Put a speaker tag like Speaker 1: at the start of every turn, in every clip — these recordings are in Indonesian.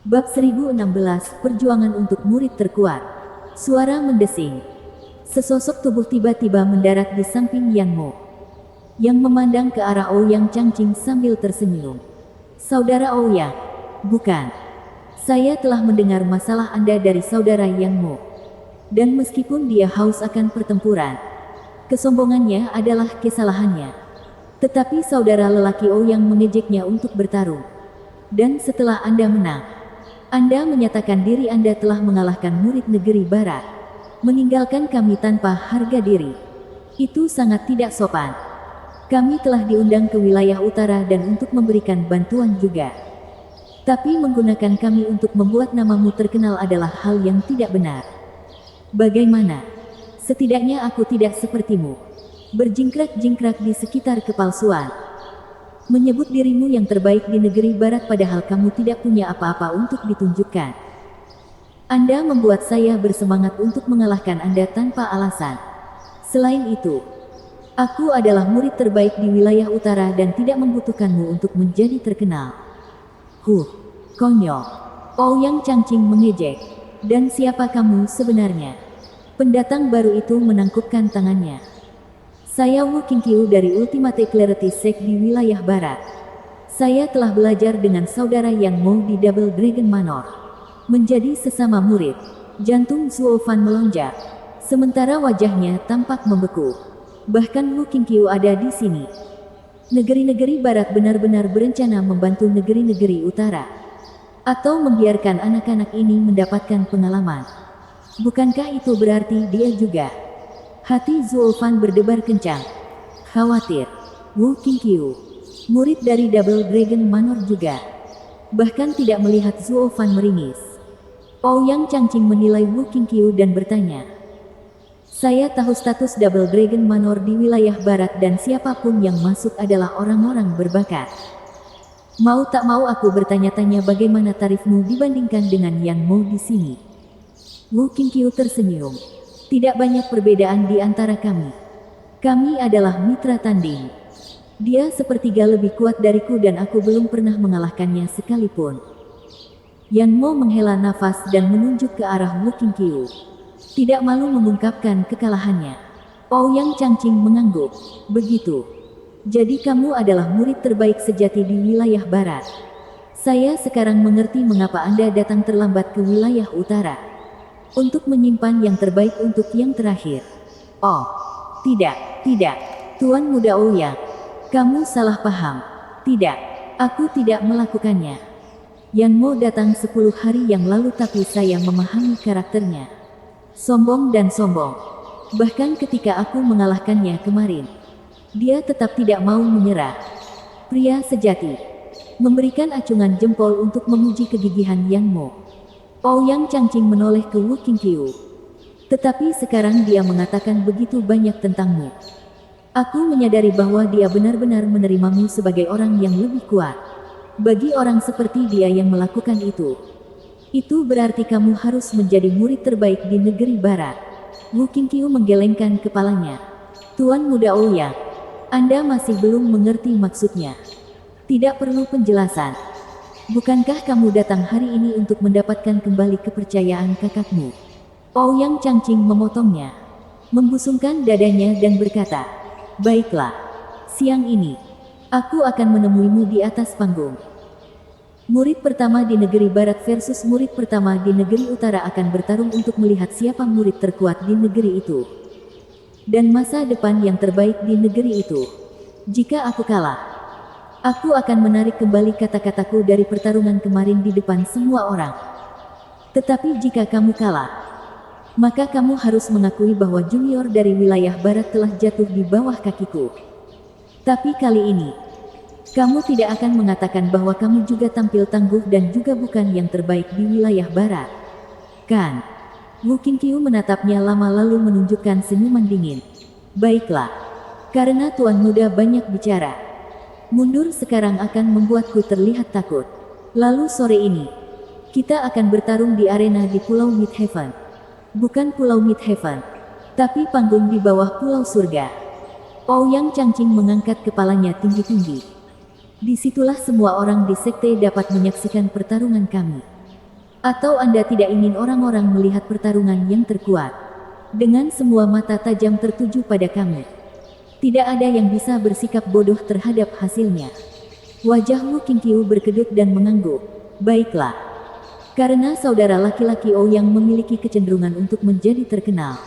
Speaker 1: Bab 1016, Perjuangan untuk Murid Terkuat. Suara mendesing. Sesosok tubuh tiba-tiba mendarat di samping Yan Mo, yang memandang ke arah Ouyang Changqing sambil tersenyum. Saudara Ouyang, bukan. Saya telah mendengar masalah Anda dari saudara Yang Mo. Dan meskipun dia haus akan pertempuran, kesombongannya adalah kesalahannya. Tetapi saudara lelaki Ouyang mengejeknya untuk bertarung. Dan setelah Anda menang, Anda menyatakan diri Anda telah mengalahkan murid negeri barat, meninggalkan kami tanpa harga diri. Itu sangat tidak sopan. Kami telah diundang ke wilayah utara dan untuk memberikan bantuan juga. Tapi menggunakan kami untuk membuat namamu terkenal adalah hal yang tidak benar. Bagaimana? Setidaknya aku tidak sepertimu, berjingkrak-jingkrak di sekitar kepalsuan. Menyebut dirimu yang terbaik di negeri barat padahal kamu tidak punya apa-apa untuk ditunjukkan. Anda membuat saya bersemangat untuk mengalahkan Anda tanpa alasan. Selain itu, aku adalah murid terbaik di wilayah utara dan tidak membutuhkanmu untuk menjadi terkenal. Konyol. Ouyang Changqing mengejek. Dan siapa kamu sebenarnya? Pendatang baru itu menangkupkan tangannya. Saya Wu Qingqiu dari Ultimate Clarity Sect di wilayah barat. Saya telah belajar dengan saudara Yang Mo di Double Dragon Manor. Menjadi sesama murid. Jantung Zhuo Fan melonjak, sementara wajahnya tampak membeku. Bahkan Wu Qingqiu ada di sini. Negeri-negeri barat benar-benar berencana membantu negeri-negeri utara, atau membiarkan anak-anak ini mendapatkan pengalaman. Bukankah itu berarti dia juga? Hati Zhuo Fan berdebar kencang. Khawatir. Wu Qingqiu, murid dari Double Dragon Manor juga. Bahkan tidak melihat Zhuo Fan meringis. Ouyang Changqing menilai Wu Qingqiu dan bertanya. Saya tahu status Double Dragon Manor di wilayah barat dan siapapun yang masuk adalah orang-orang berbakat. Mau tak mau aku bertanya-tanya bagaimana tarifmu dibandingkan dengan Yan Mo di sini. Wu Qingqiu tersenyum. Tidak banyak perbedaan di antara kami. Kami adalah mitra tanding. Dia sepertiga lebih kuat dariku dan aku belum pernah mengalahkannya sekalipun. Yan Mo menghela nafas dan menunjuk ke arah Wu Qingqiu. Tidak malu mengungkapkan kekalahannya. Ouyang Changqing mengangguk. Begitu. Jadi kamu adalah murid terbaik sejati di wilayah barat. Saya sekarang mengerti mengapa Anda datang terlambat ke wilayah utara. Untuk menyimpan yang terbaik untuk yang terakhir. Oh, tidak, Tuan Muda Ouyang. Kamu salah paham. Tidak, aku tidak melakukannya. Yan Mo datang 10 hari yang lalu tapi saya memahami karakternya. Sombong dan sombong. Bahkan ketika aku mengalahkannya kemarin, dia tetap tidak mau menyerah. Pria sejati. Memberikan acungan jempol untuk memuji kegigihan Yan Mo. Ouyang Changqing menoleh ke Wu Qingqiu. Tetapi sekarang dia mengatakan begitu banyak tentangmu. Aku menyadari bahwa dia benar-benar menerimamu sebagai orang yang lebih kuat. Bagi orang seperti dia yang melakukan itu berarti kamu harus menjadi murid terbaik di negeri barat. Wu Qingqiu menggelengkan kepalanya. Tuan Muda Ouyang, Anda masih belum mengerti maksudnya. Tidak perlu penjelasan. Bukankah kamu datang hari ini untuk mendapatkan kembali kepercayaan kakakmu? Ouyang Changqing memotongnya, membusungkan dadanya dan berkata, baiklah, siang ini, aku akan menemuimu di atas panggung. Murid pertama di negeri barat versus murid pertama di negeri utara akan bertarung untuk melihat siapa murid terkuat di negeri itu. Dan masa depan yang terbaik di negeri itu. Jika aku kalah, aku akan menarik kembali kata-kataku dari pertarungan kemarin di depan semua orang. Tetapi jika kamu kalah, maka kamu harus mengakui bahwa junior dari wilayah barat telah jatuh di bawah kakiku. Tapi kali ini, kamu tidak akan mengatakan bahwa kamu juga tampil tangguh dan juga bukan yang terbaik di wilayah barat. Kan? Wu Qingqiu menatapnya lama lalu menunjukkan senyuman dingin. Baiklah. Karena Tuan Muda banyak bicara. Mundur sekarang akan membuatku terlihat takut. Lalu sore ini, kita akan bertarung di arena di Pulau Midheaven. Bukan Pulau Midheaven, tapi panggung di bawah Pulau Surga. Ouyang Changqing mengangkat kepalanya tinggi-tinggi. Disitulah semua orang di sekte dapat menyaksikan pertarungan kami. Atau Anda tidak ingin orang-orang melihat pertarungan yang terkuat? Dengan semua mata tajam tertuju pada kami. Tidak ada yang bisa bersikap bodoh terhadap hasilnya. Wajah Wu Qingqiu berkedut dan mengangguk. Baiklah. Karena saudara laki-laki Ouyang memiliki kecenderungan untuk menjadi terkenal,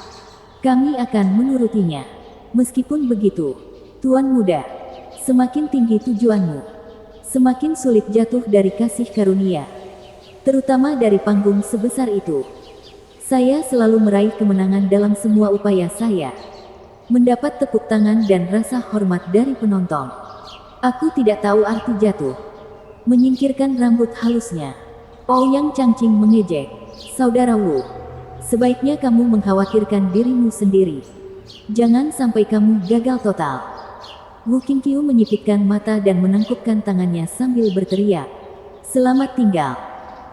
Speaker 1: kami akan menurutinya. Meskipun begitu, Tuan Muda, semakin tinggi tujuanmu, semakin sulit jatuh dari kasih karunia. Terutama dari panggung sebesar itu. Saya selalu meraih kemenangan dalam semua upaya saya. Mendapat tepuk tangan dan rasa hormat dari penonton. Aku tidak tahu arti jatuh. Menyingkirkan rambut halusnya, Ouyang Changqing mengejek. Saudara Wu, sebaiknya kamu mengkhawatirkan dirimu sendiri. Jangan sampai kamu gagal total. Wu Qingqiu menyipitkan mata dan menangkupkan tangannya sambil berteriak. Selamat tinggal.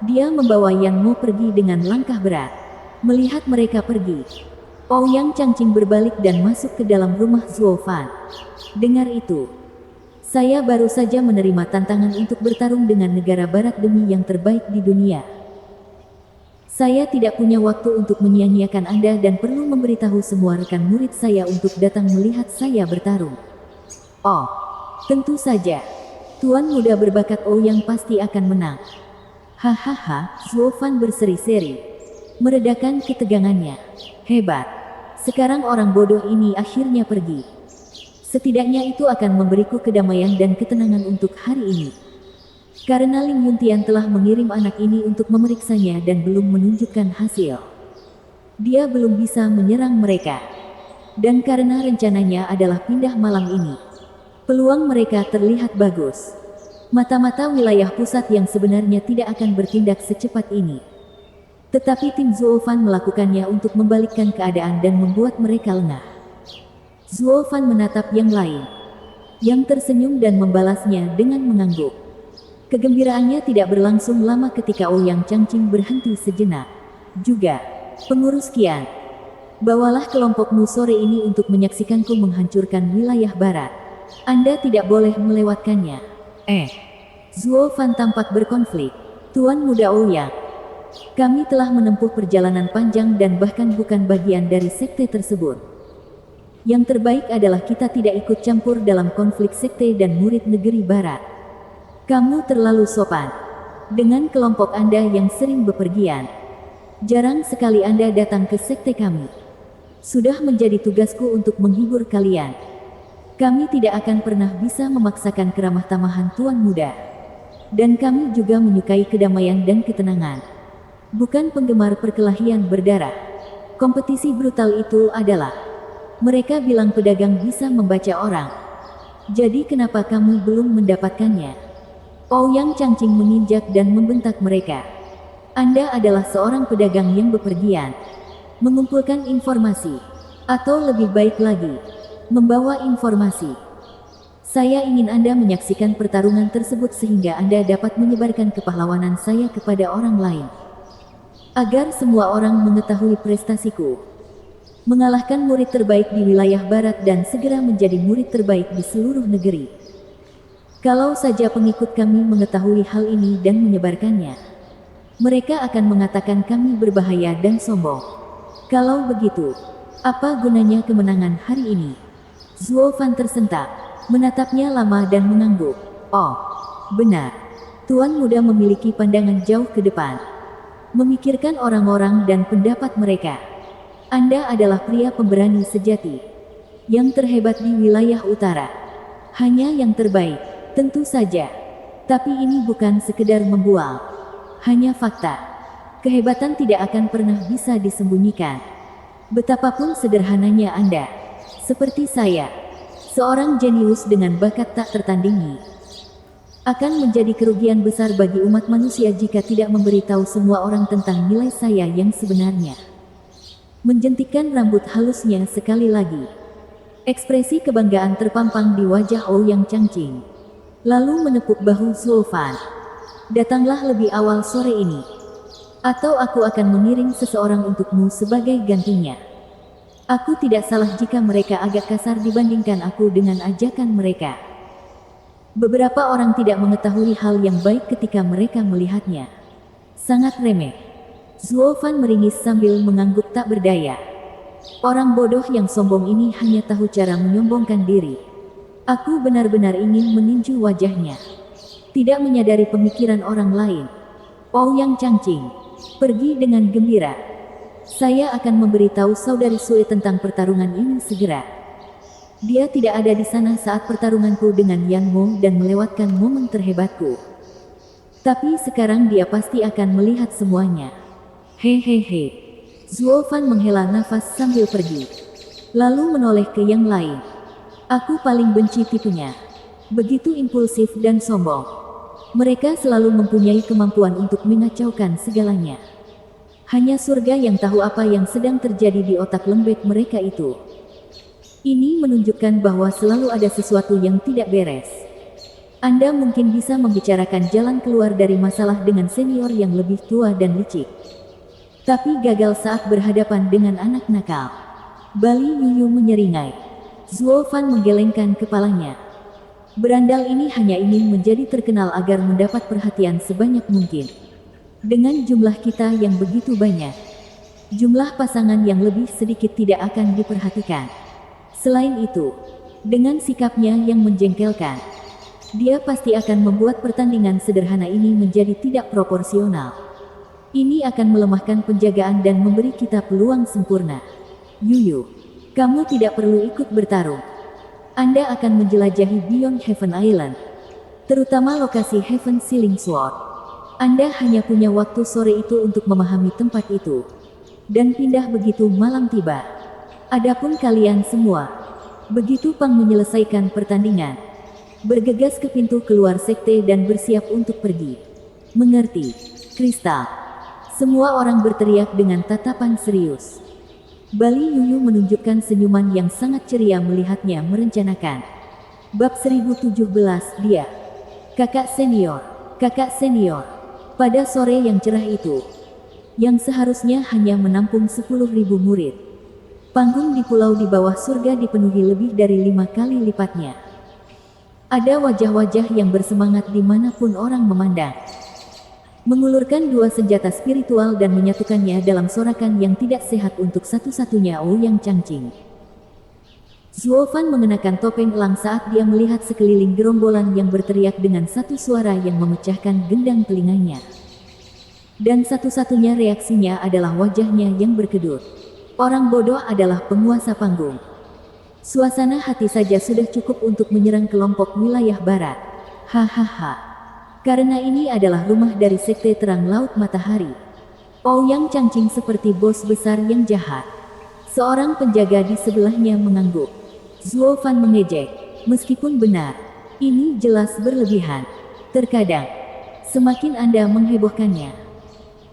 Speaker 1: Dia membawa Yan Mo pergi dengan langkah berat. Melihat mereka pergi, Ouyang Changqing berbalik dan masuk ke dalam rumah Zuo Fan. Dengar itu. Saya baru saja menerima tantangan untuk bertarung dengan negara barat demi yang terbaik di dunia. Saya tidak punya waktu untuk menyia-nyiakan Anda dan perlu memberitahu semua rekan murid saya untuk datang melihat saya bertarung. Oh, tentu saja. Tuan muda berbakat Ouyang pasti akan menang. Hahaha, Zuo Fan berseri-seri, meredakan ketegangannya. Hebat. Sekarang orang bodoh ini akhirnya pergi. Setidaknya itu akan memberiku kedamaian dan ketenangan untuk hari ini. Karena Ling Yuntian telah mengirim anak ini untuk memeriksanya dan belum menunjukkan hasil. Dia belum bisa menyerang mereka. Dan karena rencananya adalah pindah malam ini, peluang mereka terlihat bagus. Mata-mata wilayah pusat yang sebenarnya tidak akan bertindak secepat ini. Tetapi tim Zuo Fan melakukannya untuk membalikkan keadaan dan membuat mereka lengah. Zuo Fan menatap yang lain, yang tersenyum dan membalasnya dengan mengangguk. Kegembiraannya tidak berlangsung lama ketika Ouyang Changqing berhenti sejenak. Juga, pengurus Qian, bawalah kelompokmu sore ini untuk menyaksikanku menghancurkan wilayah barat. Anda tidak boleh melewatkannya. Zuo Fan tampak berkonflik. Tuan muda Ouyang, kami telah menempuh perjalanan panjang dan bahkan bukan bagian dari sekte tersebut. Yang terbaik adalah kita tidak ikut campur dalam konflik sekte dan murid negeri barat. Kamu terlalu sopan dengan kelompok Anda yang sering bepergian. Jarang sekali Anda datang ke sekte kami. Sudah menjadi tugasku untuk menghibur kalian. Kami tidak akan pernah bisa memaksakan keramah tamahan Tuan Muda. Dan kami juga menyukai kedamaian dan ketenangan. Bukan penggemar perkelahian berdarah. Kompetisi brutal itu adalah, mereka bilang pedagang bisa membaca orang. Jadi kenapa kamu belum mendapatkannya? Ouyang Changqing menginjak dan membentak mereka. Anda adalah seorang pedagang yang bepergian, mengumpulkan informasi, atau lebih baik lagi, membawa informasi. Saya ingin Anda menyaksikan pertarungan tersebut sehingga Anda dapat menyebarkan kepahlawanan saya kepada orang lain. Agar semua orang mengetahui prestasiku. Mengalahkan murid terbaik di wilayah barat dan segera menjadi murid terbaik di seluruh negeri. Kalau saja pengikut kami mengetahui hal ini dan menyebarkannya, mereka akan mengatakan kami berbahaya dan sombong. Kalau begitu, apa gunanya kemenangan hari ini? Zuo Fan tersentak, menatapnya lama dan mengangguk. Oh, benar. Tuan muda memiliki pandangan jauh ke depan. Memikirkan orang-orang dan pendapat mereka. Anda adalah pria pemberani sejati. Yang terhebat di wilayah utara. Hanya yang terbaik, tentu saja. Tapi ini bukan sekedar membual. Hanya fakta. Kehebatan tidak akan pernah bisa disembunyikan. Betapapun sederhananya Anda. Seperti saya. Seorang jenius dengan bakat tak tertandingi. Akan menjadi kerugian besar bagi umat manusia jika tidak memberitahu semua orang tentang nilai saya yang sebenarnya. Menjentikkan rambut halusnya sekali lagi. Ekspresi kebanggaan terpampang di wajah Ouyang Changqing. Lalu menepuk bahu Zuo Fan. Datanglah lebih awal sore ini. Atau aku akan mengiring seseorang untukmu sebagai gantinya. Aku tidak salah jika mereka agak kasar dibandingkan aku dengan ajakan mereka. Beberapa orang tidak mengetahui hal yang baik ketika mereka melihatnya. Sangat remeh. Zuo Fan meringis sambil mengangguk tak berdaya. Orang bodoh yang sombong ini hanya tahu cara menyombongkan diri. Aku benar-benar ingin meninju wajahnya. Tidak menyadari pemikiran orang lain. Ouyang Changqing, pergi dengan gembira. Saya akan memberitahu saudari Sue tentang pertarungan ini segera. Dia tidak ada di sana saat pertarunganku dengan Yang Mo dan melewatkan momen terhebatku. Tapi sekarang dia pasti akan melihat semuanya. Hehehe. Zuo Fan menghela nafas sambil pergi. Lalu menoleh ke yang lain. Aku paling benci tipunya. Begitu impulsif dan sombong. Mereka selalu mempunyai kemampuan untuk mengacaukan segalanya. Hanya surga yang tahu apa yang sedang terjadi di otak lembek mereka itu. Ini menunjukkan bahwa selalu ada sesuatu yang tidak beres. Anda mungkin bisa membicarakan jalan keluar dari masalah dengan senior yang lebih tua dan licik. Tapi gagal saat berhadapan dengan anak nakal. Bali Yuyu menyeringai. Zuo Fan menggelengkan kepalanya. Berandal ini hanya ingin menjadi terkenal agar mendapat perhatian sebanyak mungkin. Dengan jumlah kita yang begitu banyak, jumlah pasangan yang lebih sedikit tidak akan diperhatikan. Selain itu, dengan sikapnya yang menjengkelkan, dia pasti akan membuat pertandingan sederhana ini menjadi tidak proporsional. Ini akan melemahkan penjagaan dan memberi kita peluang sempurna. Yuyu, kamu tidak perlu ikut bertarung. Anda akan menjelajahi Beyond Heaven Island, terutama lokasi Heaven Sealing Sword. Anda hanya punya waktu sore itu untuk memahami tempat itu, dan pindah begitu malam tiba. Adapun kalian semua, begitu Pang menyelesaikan pertandingan, bergegas ke pintu keluar sekte dan bersiap untuk pergi. Mengerti, Kristal? Semua orang berteriak dengan tatapan serius. Bali Yuyu menunjukkan senyuman yang sangat ceria melihatnya merencanakan. Bab 1017 dia. Kakak senior. Kakak senior. Pada sore yang cerah itu, yang seharusnya hanya menampung 10.000 murid, panggung di pulau di bawah surga dipenuhi lebih dari 5 kali lipatnya. Ada wajah-wajah yang bersemangat dimanapun orang memandang. Mengulurkan dua senjata spiritual dan menyatukannya dalam sorakan yang tidak sehat untuk satu-satunya Ouyang Changqing. Zuo Fan mengenakan topeng elang saat dia melihat sekeliling gerombolan yang berteriak dengan satu suara yang memecahkan gendang telinganya. Dan satu-satunya reaksinya adalah wajahnya yang berkedut. Orang bodoh adalah penguasa panggung. Suasana hati saja sudah cukup untuk menyerang kelompok wilayah barat. Hahaha. Karena ini adalah rumah dari sekte terang laut matahari. Ouyang Changqing seperti bos besar yang jahat. Seorang penjaga di sebelahnya mengangguk. Zuo Fan mengejek. Meskipun benar, ini jelas berlebihan. Terkadang, semakin Anda menghebohkannya,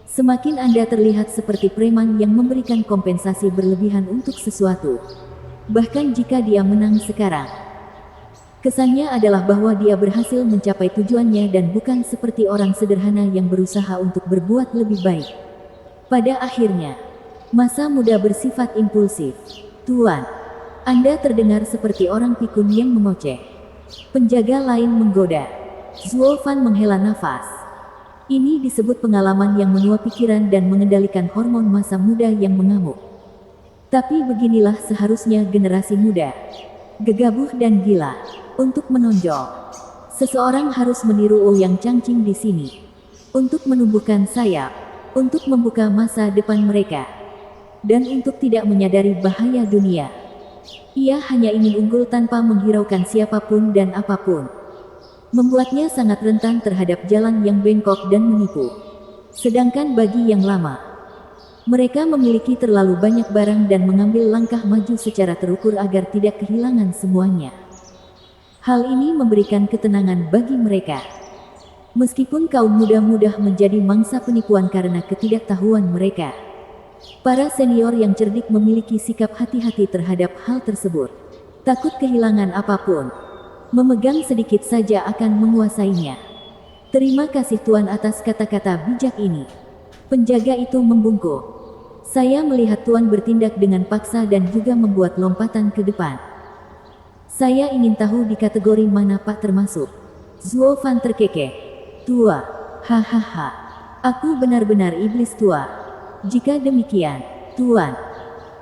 Speaker 1: semakin Anda terlihat seperti preman yang memberikan kompensasi berlebihan untuk sesuatu. Bahkan jika dia menang sekarang, kesannya adalah bahwa dia berhasil mencapai tujuannya dan bukan seperti orang sederhana yang berusaha untuk berbuat lebih baik. Pada akhirnya, masa muda bersifat impulsif. Tuan, Anda terdengar seperti orang pikun yang mengoceh. Penjaga lain menggoda. Zuo Fan menghela nafas. Ini disebut pengalaman yang menua pikiran dan mengendalikan hormon masa muda yang mengamuk. Tapi beginilah seharusnya generasi muda. Gegabah dan gila. Untuk menonjol, seseorang harus meniru Ouyang Changqing di sini. Untuk menumbuhkan sayap, untuk membuka masa depan mereka, dan untuk tidak menyadari bahaya dunia. Ia hanya ingin unggul tanpa menghiraukan siapapun dan apapun. Membuatnya sangat rentan terhadap jalan yang bengkok dan menipu. Sedangkan bagi yang lama, mereka memiliki terlalu banyak barang dan mengambil langkah maju secara terukur agar tidak kehilangan semuanya. Hal ini memberikan ketenangan bagi mereka. Meskipun kaum muda mudah menjadi mangsa penipuan karena ketidaktahuan mereka, para senior yang cerdik memiliki sikap hati-hati terhadap hal tersebut. Takut kehilangan apapun, memegang sedikit saja akan menguasainya. Terima kasih Tuan atas kata-kata bijak ini. Penjaga itu membungkuk. Saya melihat Tuan bertindak dengan paksa dan juga membuat lompatan ke depan. Saya ingin tahu di kategori mana Pak termasuk. Zuo Fan terkekeh. Tua. Hahaha. Aku benar-benar iblis tua. Jika demikian, Tuan,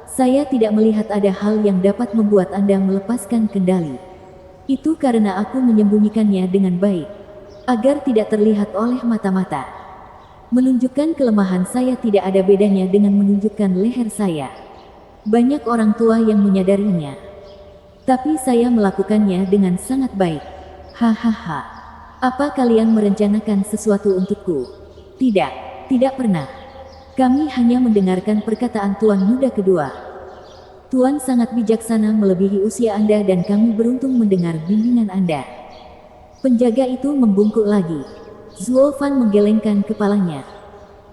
Speaker 1: saya tidak melihat ada hal yang dapat membuat Anda melepaskan kendali. Itu karena aku menyembunyikannya dengan baik, agar tidak terlihat oleh mata-mata. Menunjukkan kelemahan saya tidak ada bedanya dengan menunjukkan leher saya. Banyak orang tua yang menyadarinya. Tapi saya melakukannya dengan sangat baik. Hahaha. Apa kalian merencanakan sesuatu untukku? Tidak, tidak pernah. Kami hanya mendengarkan perkataan Tuan muda kedua. Tuan sangat bijaksana melebihi usia Anda dan kami beruntung mendengar bimbingan Anda. Penjaga itu membungkuk lagi. Zuo Fan menggelengkan kepalanya.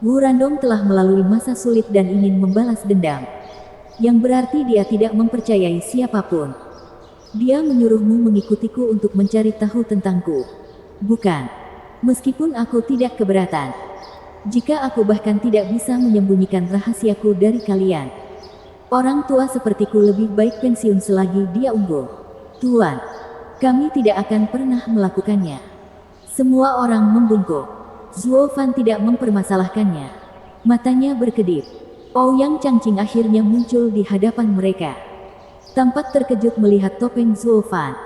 Speaker 1: Wu Randong telah melalui masa sulit dan ingin membalas dendam. Yang berarti dia tidak mempercayai siapapun. Dia menyuruhmu mengikutiku untuk mencari tahu tentangku. Bukan. Meskipun aku tidak keberatan. Jika aku bahkan tidak bisa menyembunyikan rahasiaku dari kalian. Orang tua sepertiku lebih baik pensiun selagi dia unggul. Tuan, kami tidak akan pernah melakukannya. Semua orang membungkuk. Zuo Fan tidak mempermasalahkannya. Matanya berkedip. Ouyang Changqing akhirnya muncul di hadapan mereka. Tampak terkejut melihat topeng Zuo Fan.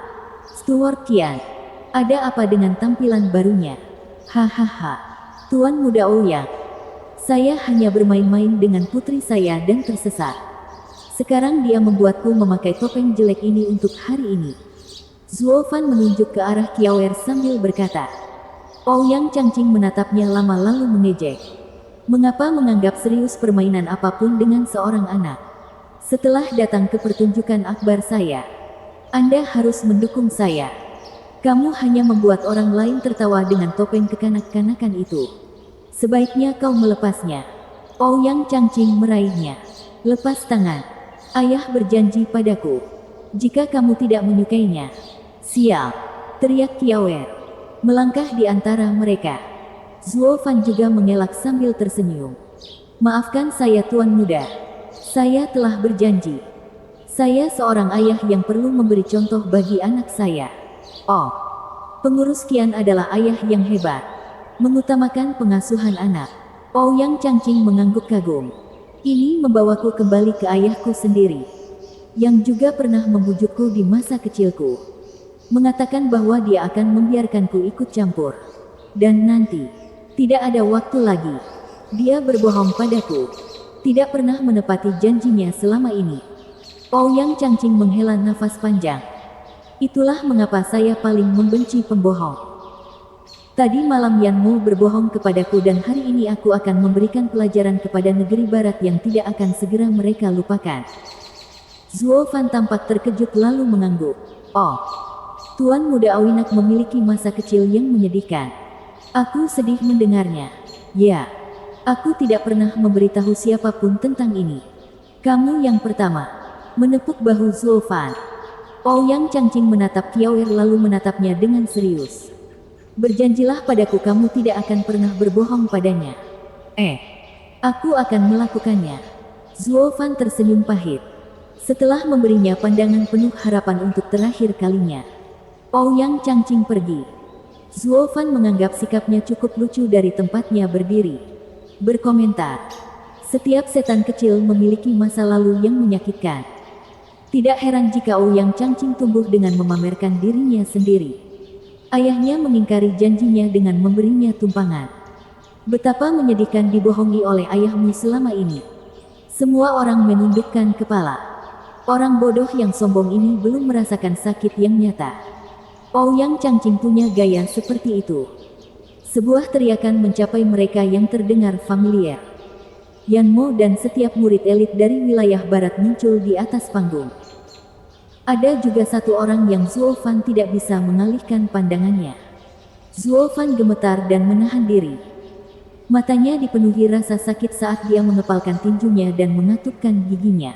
Speaker 1: Steward Qian, ada apa dengan tampilan barunya? Hahaha. Tuan muda Ouyang, saya hanya bermain-main dengan putri saya dan tersesat. Sekarang dia membuatku memakai topeng jelek ini untuk hari ini. Zuo Fan menunjuk ke arah Qiaoer sambil berkata. Ouyang Changqing menatapnya lama lalu mengejek. Mengapa menganggap serius permainan apapun dengan seorang anak? Setelah datang ke pertunjukan akbar saya, Anda harus mendukung saya. Kamu hanya membuat orang lain tertawa dengan topeng kekanak-kanakan itu. Sebaiknya kau melepasnya. Ouyang Changqing meraihnya. Lepas tangan. Ayah berjanji padaku. Jika kamu tidak menyukainya. Sial. Teriak Qiaoer. Melangkah di antara mereka. Zuo Fan juga mengelak sambil tersenyum. Maafkan saya Tuan Muda. Saya telah berjanji. Saya seorang ayah yang perlu memberi contoh bagi anak saya. Oh, pengurus Qian adalah ayah yang hebat. Mengutamakan pengasuhan anak. Ouyang Changqing mengangguk kagum. Ini membawaku kembali ke ayahku sendiri. Yang juga pernah membujukku di masa kecilku. Mengatakan bahwa dia akan membiarkanku ikut campur. Dan nanti, tidak ada waktu lagi. Dia berbohong padaku. Tidak pernah menepati janjinya selama ini. Ouyang Changqing menghela nafas panjang. Itulah mengapa saya paling membenci pembohong. Tadi malam Yan Mu berbohong kepadaku dan hari ini aku akan memberikan pelajaran kepada negeri barat yang tidak akan segera mereka lupakan. Zuo Fan tampak terkejut lalu mengangguk. Oh, Tuan Muda Awinak memiliki masa kecil yang menyedihkan. Aku sedih mendengarnya. Ya, aku tidak pernah memberitahu siapapun tentang ini. Kamu yang pertama. Menepuk bahu Zuo Fan. Ouyang Changqing menatap Qiaoer lalu menatapnya dengan serius. Berjanjilah padaku kamu tidak akan pernah berbohong padanya. Aku akan melakukannya. Zuo Fan tersenyum pahit. Setelah memberinya pandangan penuh harapan untuk terakhir kalinya. Ouyang Changqing pergi. Zuo Fan menganggap sikapnya cukup lucu dari tempatnya berdiri. Berkomentar. Setiap setan kecil memiliki masa lalu yang menyakitkan. Tidak heran jika Ouyang Changqing tumbuh dengan memamerkan dirinya sendiri. Ayahnya mengingkari janjinya dengan memberinya tumpangan. Betapa menyedihkan dibohongi oleh ayahmu selama ini. Semua orang menundukkan kepala. Orang bodoh yang sombong ini belum merasakan sakit yang nyata. Ouyang Changqing punya gaya seperti itu. Sebuah teriakan mencapai mereka yang terdengar familiar. Yan Mo dan setiap murid elit dari wilayah barat muncul di atas panggung. Ada juga satu orang yang Zuo Fan tidak bisa mengalihkan pandangannya. Zuo Fan gemetar dan menahan diri. Matanya dipenuhi rasa sakit saat dia mengepalkan tinjunya dan mengatupkan giginya.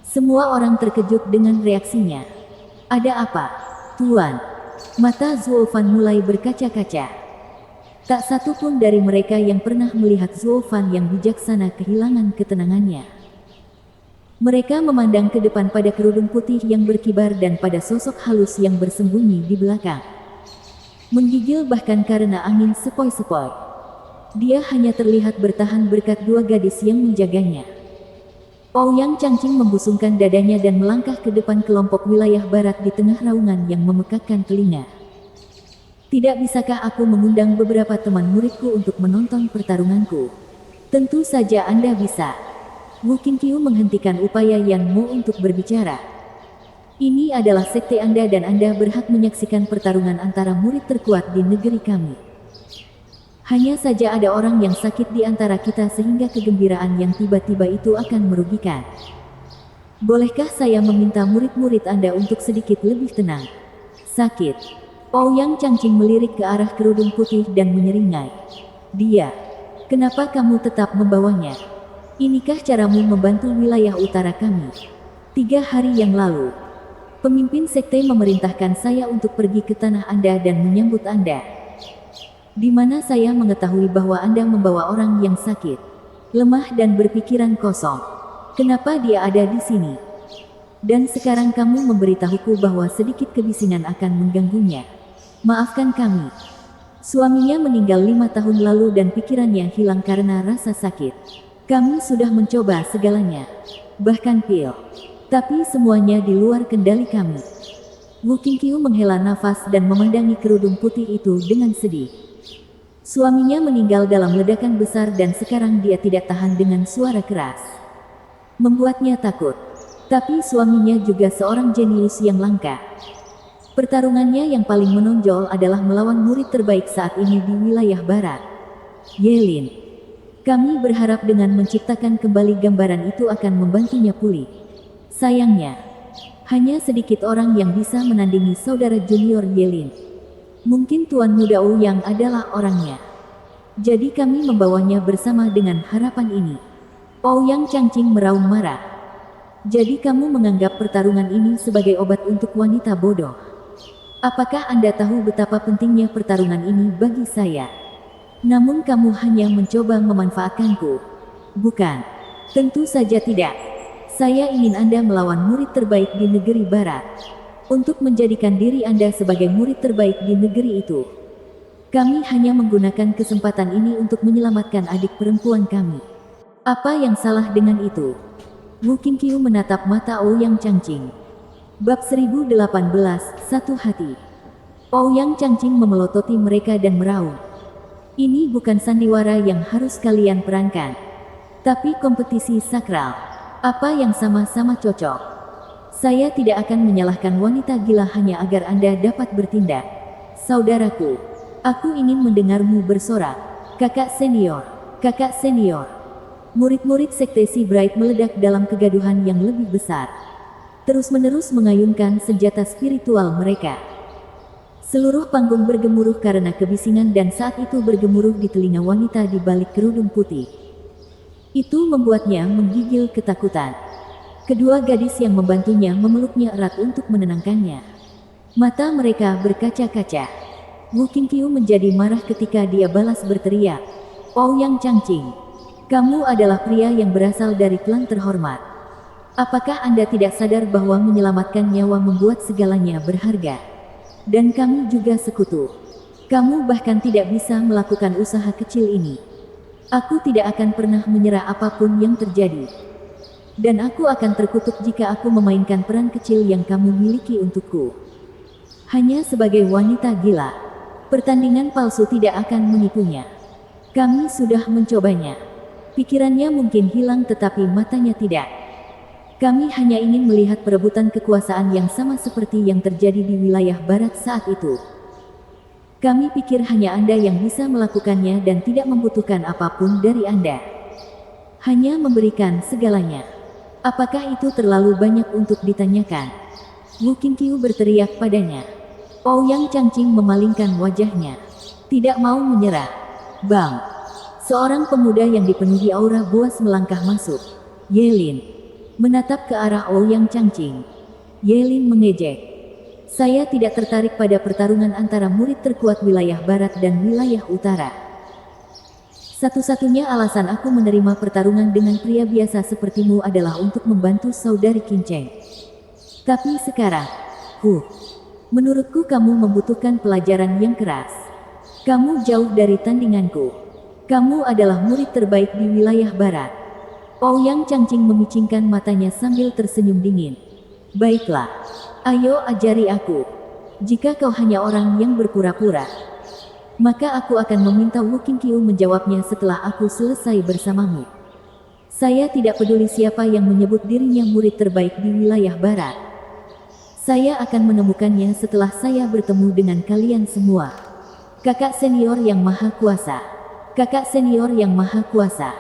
Speaker 1: Semua orang terkejut dengan reaksinya. Ada apa, Tuan? Mata Zuo Fan mulai berkaca-kaca. Tak satu pun dari mereka yang pernah melihat Zuo Fan yang bijaksana kehilangan ketenangannya. Mereka memandang ke depan pada kerudung putih yang berkibar dan pada sosok halus yang bersembunyi di belakang. Menggigil bahkan karena angin sepoi-sepoi. Dia hanya terlihat bertahan berkat dua gadis yang menjaganya. Ouyang Changqing membusungkan dadanya dan melangkah ke depan kelompok wilayah barat di tengah raungan yang memekakkan telinga. Tidak bisakah aku mengundang beberapa teman muridku untuk menonton pertarunganku? Tentu saja Anda bisa. Wu Qingqiu menghentikan upaya Yan Mo untuk berbicara. Ini adalah sekte Anda dan Anda berhak menyaksikan pertarungan antara murid terkuat di negeri kami. Hanya saja ada orang yang sakit di antara kita sehingga kegembiraan yang tiba-tiba itu akan merugikan. Bolehkah saya meminta murid-murid Anda untuk sedikit lebih tenang? Sakit. Ouyang Changqing melirik ke arah kerudung putih dan menyeringai. Dia. Kenapa kamu tetap membawanya? Inikah caramu membantu wilayah utara kami? 3 hari yang lalu, pemimpin sekte memerintahkan saya untuk pergi ke tanah Anda dan menyambut Anda. Di mana saya mengetahui bahwa Anda membawa orang yang sakit, lemah dan berpikiran kosong. Kenapa dia ada di sini? Dan sekarang kamu memberitahuku bahwa sedikit kebisingan akan mengganggunya. Maafkan kami. Suaminya meninggal 5 tahun lalu dan pikirannya hilang karena rasa sakit. Kami sudah mencoba segalanya, bahkan pil. Tapi semuanya di luar kendali kami. Wu Qingqiu menghela nafas dan memandangi kerudung putih itu dengan sedih. Suaminya meninggal dalam ledakan besar dan sekarang dia tidak tahan dengan suara keras. Membuatnya takut. Tapi suaminya juga seorang jenius yang langka. Pertarungannya yang paling menonjol adalah melawan murid terbaik saat ini di wilayah barat, Yelin. Kami berharap dengan menciptakan kembali gambaran itu akan membantunya pulih. Sayangnya, hanya sedikit orang yang bisa menandingi saudara junior Yelin. Mungkin Tuan Muda Ouyang adalah orangnya. Jadi kami membawanya bersama dengan harapan ini. Ouyang Changqing meraung marah. Jadi kamu menganggap pertarungan ini sebagai obat untuk wanita bodoh. Apakah Anda tahu betapa pentingnya pertarungan ini bagi saya? Namun kamu hanya mencoba memanfaatkanku. Bukan. Tentu saja tidak. Saya ingin Anda melawan murid terbaik di negeri barat. Untuk menjadikan diri Anda sebagai murid terbaik di negeri itu. Kami hanya menggunakan kesempatan ini untuk menyelamatkan adik perempuan kami. Apa yang salah dengan itu? Wu Qingqiu menatap mata Ouyang Changqing. Bab 1018, Satu Hati. Ouyang Changqing memelototi mereka dan meraung. Ini bukan sandiwara yang harus kalian perankan. Tapi kompetisi sakral. Apa yang sama-sama cocok? Saya tidak akan menyalahkan wanita gila hanya agar Anda dapat bertindak. Saudaraku, aku ingin mendengarmu bersorak. Kakak senior, kakak senior. Murid-murid sekte Si Bright meledak dalam kegaduhan yang lebih besar. Terus-menerus mengayunkan senjata spiritual mereka. Seluruh panggung bergemuruh karena kebisingan dan saat itu bergemuruh di telinga wanita di balik kerudung putih. Itu membuatnya menggigil ketakutan. Kedua gadis yang membantunya memeluknya erat untuk menenangkannya. Mata mereka berkaca-kaca. Wu Qingqiu menjadi marah ketika dia balas berteriak. Ouyang Changqing, kamu adalah pria yang berasal dari klan terhormat. Apakah Anda tidak sadar bahwa menyelamatkan nyawa membuat segalanya berharga? Dan kami juga sekutu. Kamu bahkan tidak bisa melakukan usaha kecil ini. Aku tidak akan pernah menyerah apapun yang terjadi. Dan aku akan terkutuk jika aku memainkan peran kecil yang kamu miliki untukku. Hanya sebagai wanita gila, pertandingan palsu tidak akan menipunya. Kami sudah mencobanya. Pikirannya mungkin hilang tetapi matanya tidak. Kami hanya ingin melihat perebutan kekuasaan yang sama seperti yang terjadi di wilayah barat saat itu. Kami pikir hanya Anda yang bisa melakukannya dan tidak membutuhkan apapun dari Anda. Hanya memberikan segalanya. Apakah itu terlalu banyak untuk ditanyakan? Wu Qingqiu berteriak padanya. Ouyang Changqing memalingkan wajahnya. Tidak mau menyerah. Bang! Seorang pemuda yang dipenuhi aura buas melangkah masuk. Yelin. Menatap ke arah Ouyang Changqing. Yelin mengejek. Saya tidak tertarik pada pertarungan antara murid terkuat wilayah barat dan wilayah utara. Satu-satunya alasan aku menerima pertarungan dengan pria biasa sepertimu adalah untuk membantu saudari Qinceng. Tapi sekarang, menurutku kamu membutuhkan pelajaran yang keras. Kamu jauh dari tandinganku. Kamu adalah murid terbaik di wilayah barat. Ouyang Changqing memicingkan matanya sambil tersenyum dingin. Baiklah, ayo ajari aku. Jika kau hanya orang yang berpura-pura, maka aku akan meminta Wu Qingqiu menjawabnya setelah aku selesai bersamamu. Saya tidak peduli siapa yang menyebut dirinya murid terbaik di wilayah barat. Saya akan menemukannya setelah saya bertemu dengan kalian semua. Kakak senior yang maha kuasa. Kakak senior yang maha kuasa.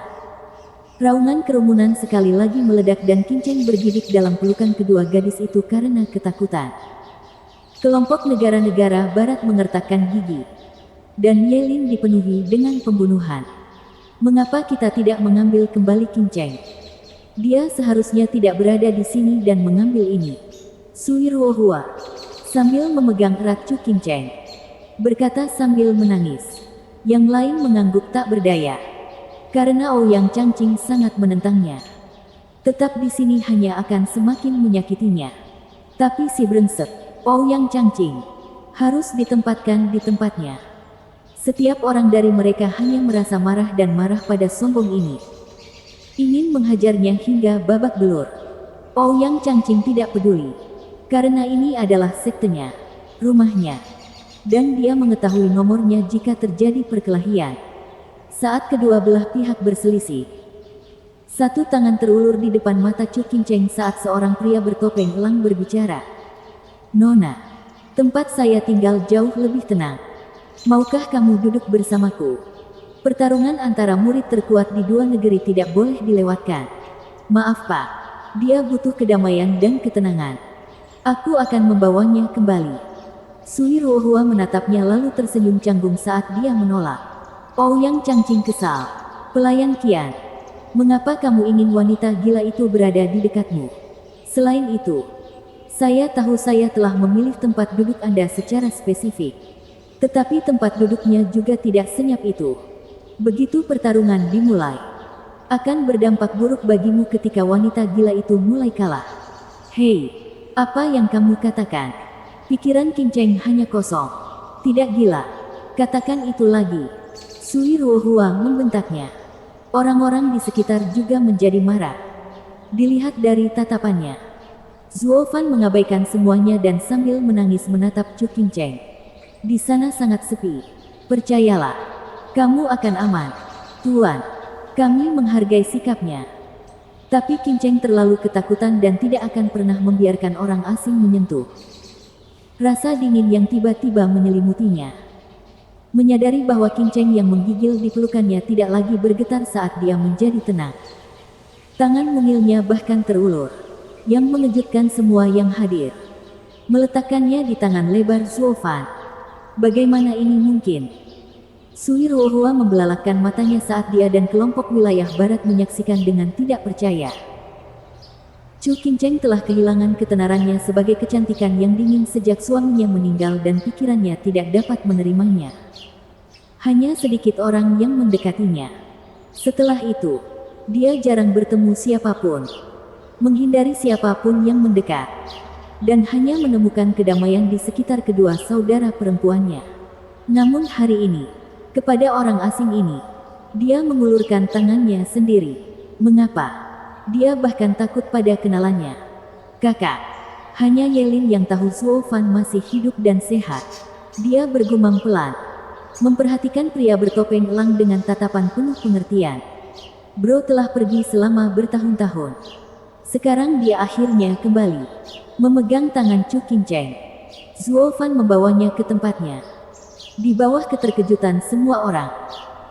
Speaker 1: Raungan kerumunan sekali lagi meledak dan Qingcheng bergidik dalam pelukan kedua gadis itu karena ketakutan. Kelompok negara-negara barat mengertakkan gigi. Dan Yelin dipenuhi dengan pembunuhan. Mengapa kita tidak mengambil kembali Qingcheng? Dia seharusnya tidak berada di sini dan mengambil ini. Sui Ruohua, sambil memegang erat Chu Qingcheng, berkata sambil menangis. Yang lain mengangguk tak berdaya. Karena Ouyang Changqing sangat menentangnya. Tetap di sini hanya akan semakin menyakitinya. Tapi si brengsek, Ouyang Changqing, harus ditempatkan di tempatnya. Setiap orang dari mereka hanya merasa marah dan marah pada sombong ini. Ingin menghajarnya hingga babak belur. Ouyang Changqing tidak peduli. Karena ini adalah sektenya, rumahnya. Dan dia mengetahui nomornya jika terjadi perkelahian. Saat kedua belah pihak berselisih, satu tangan terulur di depan mata Chu Qingcheng saat seorang pria bertopeng elang berbicara. Nona, tempat saya tinggal jauh lebih tenang. Maukah kamu duduk bersamaku? Pertarungan antara murid terkuat di dua negeri tidak boleh dilewatkan. Maaf Pak, dia butuh kedamaian dan ketenangan. Aku akan membawanya kembali. Sui Ruohua menatapnya lalu tersenyum canggung saat dia menolak. Ouyang Changqing kesal. Pelayan Qian, mengapa kamu ingin wanita gila itu berada di dekatmu? Selain itu, saya tahu saya telah memilih tempat duduk Anda secara spesifik. Tetapi tempat duduknya juga tidak senyap itu. Begitu pertarungan dimulai, akan berdampak buruk bagimu ketika wanita gila itu mulai kalah. Hei, apa yang kamu katakan? Pikiran Qingcheng hanya kosong. Tidak gila. Katakan itu lagi. Sui Ruohua membentaknya. Orang-orang di sekitar juga menjadi marah. Dilihat dari tatapannya, Zuo Fan mengabaikan semuanya dan sambil menangis menatap Chu Qingcheng. Di sana sangat sepi. Percayalah, kamu akan aman. Tuan, kami menghargai sikapnya. Tapi Qingcheng terlalu ketakutan dan tidak akan pernah membiarkan orang asing menyentuh. Rasa dingin yang tiba-tiba menyelimutinya. Menyadari bahwa Qingcheng yang menggigil di pelukannya tidak lagi bergetar saat dia menjadi tenang. Tangan mungilnya bahkan terulur, yang mengejutkan semua yang hadir. Meletakkannya di tangan lebar Zuo Fan. Bagaimana ini mungkin? Sui Ruohua membelalakkan matanya saat dia dan kelompok wilayah barat menyaksikan dengan tidak percaya. Chu Qingcheng telah kehilangan ketenarannya sebagai kecantikan yang dingin sejak suaminya meninggal dan pikirannya tidak dapat menerimanya. Hanya sedikit orang yang mendekatinya. Setelah itu, dia jarang bertemu siapapun, menghindari siapapun yang mendekat, dan hanya menemukan kedamaian di sekitar kedua saudara perempuannya. Namun hari ini, kepada orang asing ini, dia mengulurkan tangannya sendiri. Mengapa? Dia bahkan takut pada kenalannya. Kakak, hanya Yelin yang tahu Zuo Fan masih hidup dan sehat. Dia bergumam pelan, memperhatikan pria bertopeng elang dengan tatapan penuh pengertian. Bro telah pergi selama bertahun-tahun. Sekarang dia akhirnya kembali, memegang tangan Chu Qingcheng. Zuo Fan membawanya ke tempatnya. Di bawah keterkejutan semua orang,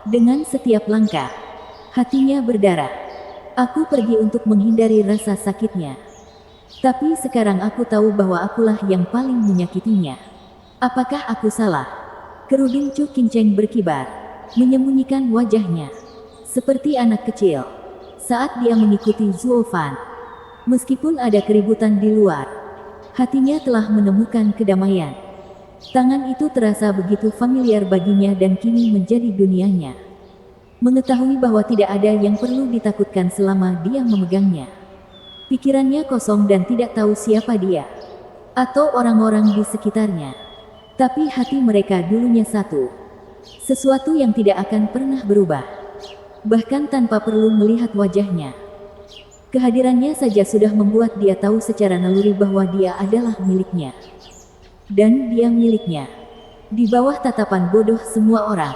Speaker 1: dengan setiap langkah, hatinya berdarah. Aku pergi untuk menghindari rasa sakitnya. Tapi sekarang aku tahu bahwa akulah yang paling menyakitinya. Apakah aku salah? Kerudung Chu Qingcheng berkibar, menyembunyikan wajahnya. Seperti anak kecil, saat dia mengikuti Zuo Fan. Meskipun ada keributan di luar, hatinya telah menemukan kedamaian. Tangan itu terasa begitu familiar baginya dan kini menjadi dunianya. Mengetahui bahwa tidak ada yang perlu ditakutkan selama dia memegangnya. Pikirannya kosong dan tidak tahu siapa dia, atau orang-orang di sekitarnya. Tapi hati mereka dulunya satu. Sesuatu yang tidak akan pernah berubah. Bahkan tanpa perlu melihat wajahnya. Kehadirannya saja sudah membuat dia tahu secara naluri bahwa dia adalah miliknya. Dan dia miliknya. Di bawah tatapan bodoh semua orang,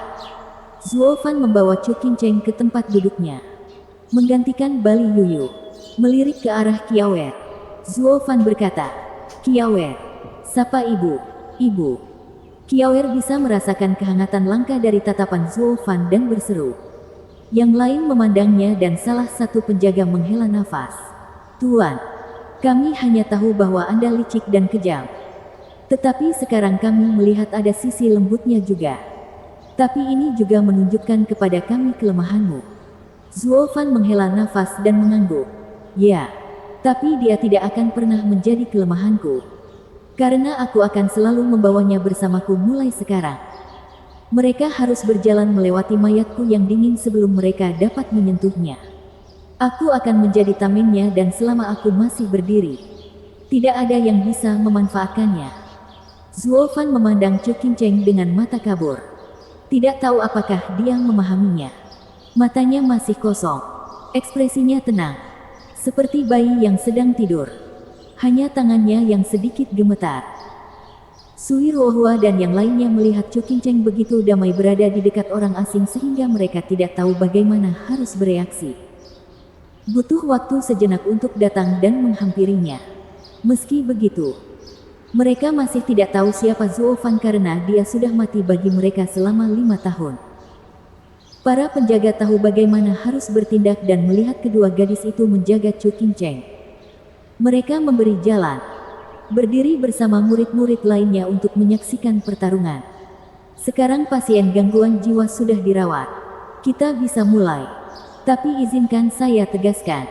Speaker 1: Zuo Fan membawa Chu Qingcheng ke tempat duduknya. Menggantikan Bali Yuyu. Melirik ke arah Qiaoer. Zuo Fan berkata, "Qiaoer, sapa ibu, ibu." Qiaoer bisa merasakan kehangatan langka dari tatapan Zuo Fan dan berseru. Yang lain memandangnya dan salah satu penjaga menghela nafas. "Tuan, kami hanya tahu bahwa Anda licik dan kejam. Tetapi sekarang kami melihat ada sisi lembutnya juga. Tapi ini juga menunjukkan kepada kami kelemahanmu." Zuo Fan menghela nafas dan mengangguk. "Ya, tapi dia tidak akan pernah menjadi kelemahanku. Karena aku akan selalu membawanya bersamaku mulai sekarang. Mereka harus berjalan melewati mayatku yang dingin sebelum mereka dapat menyentuhnya. Aku akan menjadi tamennya dan selama aku masih berdiri, tidak ada yang bisa memanfaatkannya." Zuo Fan memandang Chu Qingcheng dengan mata kabur. Tidak tahu apakah dia memahaminya. Matanya masih kosong. Ekspresinya tenang. Seperti bayi yang sedang tidur. Hanya tangannya yang sedikit gemetar. Sui Ruohua dan yang lainnya melihat Chu Qingcheng begitu damai berada di dekat orang asing sehingga mereka tidak tahu bagaimana harus bereaksi. Butuh waktu sejenak untuk datang dan menghampirinya. Meski begitu, mereka masih tidak tahu siapa Zuo Fan karena dia sudah mati bagi mereka selama 5 tahun. Para penjaga tahu bagaimana harus bertindak dan melihat kedua gadis itu menjaga Chu Qingcheng. Mereka memberi jalan. Berdiri bersama murid-murid lainnya untuk menyaksikan pertarungan. Sekarang pasien gangguan jiwa sudah dirawat. Kita bisa mulai. Tapi izinkan saya tegaskan.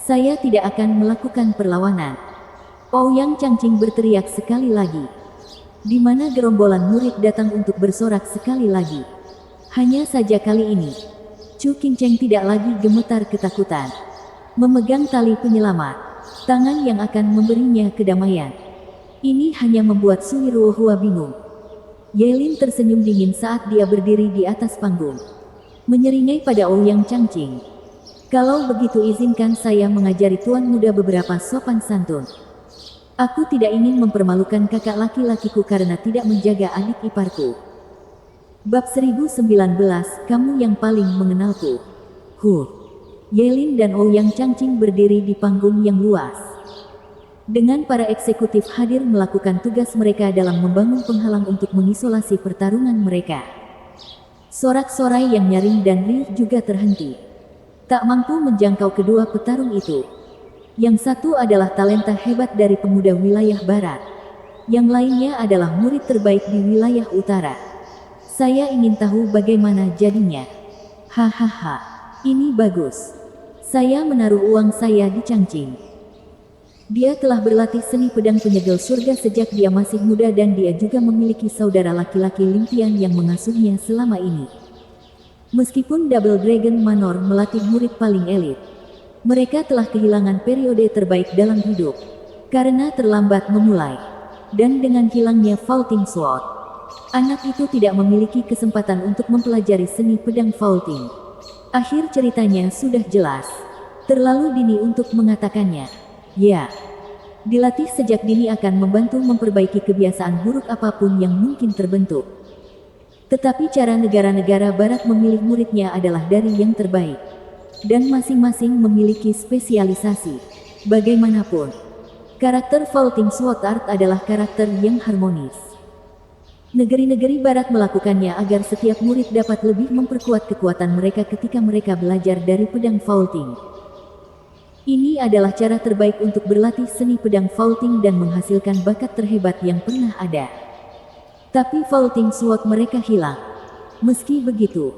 Speaker 1: Saya tidak akan melakukan perlawanan. Ouyang Changqing berteriak sekali lagi. Di mana gerombolan murid datang untuk bersorak sekali lagi. Hanya saja kali ini, Chu Qingcheng tidak lagi gemetar ketakutan. Memegang tali penyelamat. Tangan yang akan memberinya kedamaian. Ini hanya membuat Sui Ruohua bingung. Yelin tersenyum dingin saat dia berdiri di atas panggung. Menyeringai pada Ouyang Changqing. "Kalau begitu izinkan saya mengajari tuan muda beberapa sopan santun. Aku tidak ingin mempermalukan kakak laki-lakiku karena tidak menjaga adik iparku." Bab 1019, kamu yang paling mengenalku. Yelin dan Ouyang Changqing berdiri di panggung yang luas. Dengan para eksekutif hadir melakukan tugas mereka dalam membangun penghalang untuk mengisolasi pertarungan mereka. Sorak-sorai yang nyaring dan riuh juga terhenti. Tak mampu menjangkau kedua petarung itu. Yang satu adalah talenta hebat dari pemuda wilayah barat. Yang lainnya adalah murid terbaik di wilayah utara. Saya ingin tahu bagaimana jadinya. Hahaha, ini bagus. Saya menaruh uang saya di Changqing. Dia telah berlatih seni pedang penyegel surga sejak dia masih muda dan dia juga memiliki saudara laki-laki Limpian yang mengasuhnya selama ini. Meskipun Double Dragon Manor melatih murid paling elit, mereka telah kehilangan periode terbaik dalam hidup, karena terlambat memulai. Dan dengan hilangnya Faulting Sword, anak itu tidak memiliki kesempatan untuk mempelajari seni pedang Faulting. Akhir ceritanya sudah jelas. Terlalu dini untuk mengatakannya. Ya, dilatih sejak dini akan membantu memperbaiki kebiasaan buruk apapun yang mungkin terbentuk. Tetapi cara negara-negara barat memilih muridnya adalah dari yang terbaik. Dan masing-masing memiliki spesialisasi. Bagaimanapun, karakter Faulting Sword Art adalah karakter yang harmonis. Negeri-negeri barat melakukannya agar setiap murid dapat lebih memperkuat kekuatan mereka ketika mereka belajar dari pedang Faulting. Ini adalah cara terbaik untuk berlatih seni pedang Faulting dan menghasilkan bakat terhebat yang pernah ada. Tapi Faulting Sword mereka hilang. Meski begitu,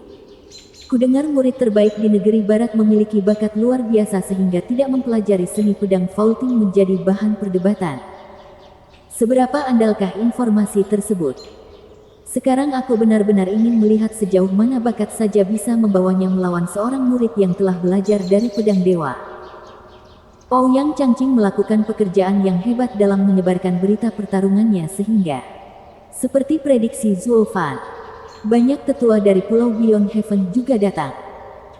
Speaker 1: kudengar murid terbaik di negeri barat memiliki bakat luar biasa sehingga tidak mempelajari seni pedang Faulting menjadi bahan perdebatan. Seberapa andalkah informasi tersebut? Sekarang aku benar-benar ingin melihat sejauh mana bakat saja bisa membawanya melawan seorang murid yang telah belajar dari pedang dewa. Ouyang Changqing melakukan pekerjaan yang hebat dalam menyebarkan berita pertarungannya sehingga, seperti prediksi Zuo Fan, Banyak tetua dari Pulau Beyond Heaven juga datang.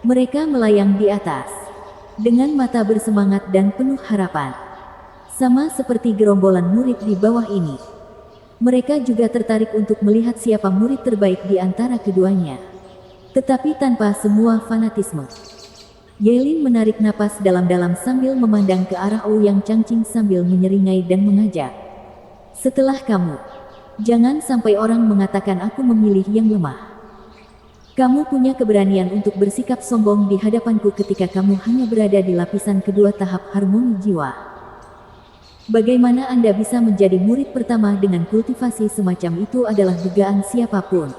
Speaker 1: Mereka melayang di atas dengan mata bersemangat dan penuh harapan. Sama seperti gerombolan murid di bawah ini. Mereka juga tertarik untuk melihat siapa murid terbaik di antara keduanya. Tetapi tanpa semua fanatisme. Yelin menarik napas dalam-dalam sambil memandang ke arah Ouyang Changqing sambil menyeringai dan mengajak. Setelah kamu, jangan sampai orang mengatakan aku memilih yang lemah. Kamu punya keberanian untuk bersikap sombong di hadapanku ketika kamu hanya berada di lapisan kedua tahap harmoni jiwa. Bagaimana Anda bisa menjadi murid pertama dengan kultivasi semacam itu adalah dugaan siapapun.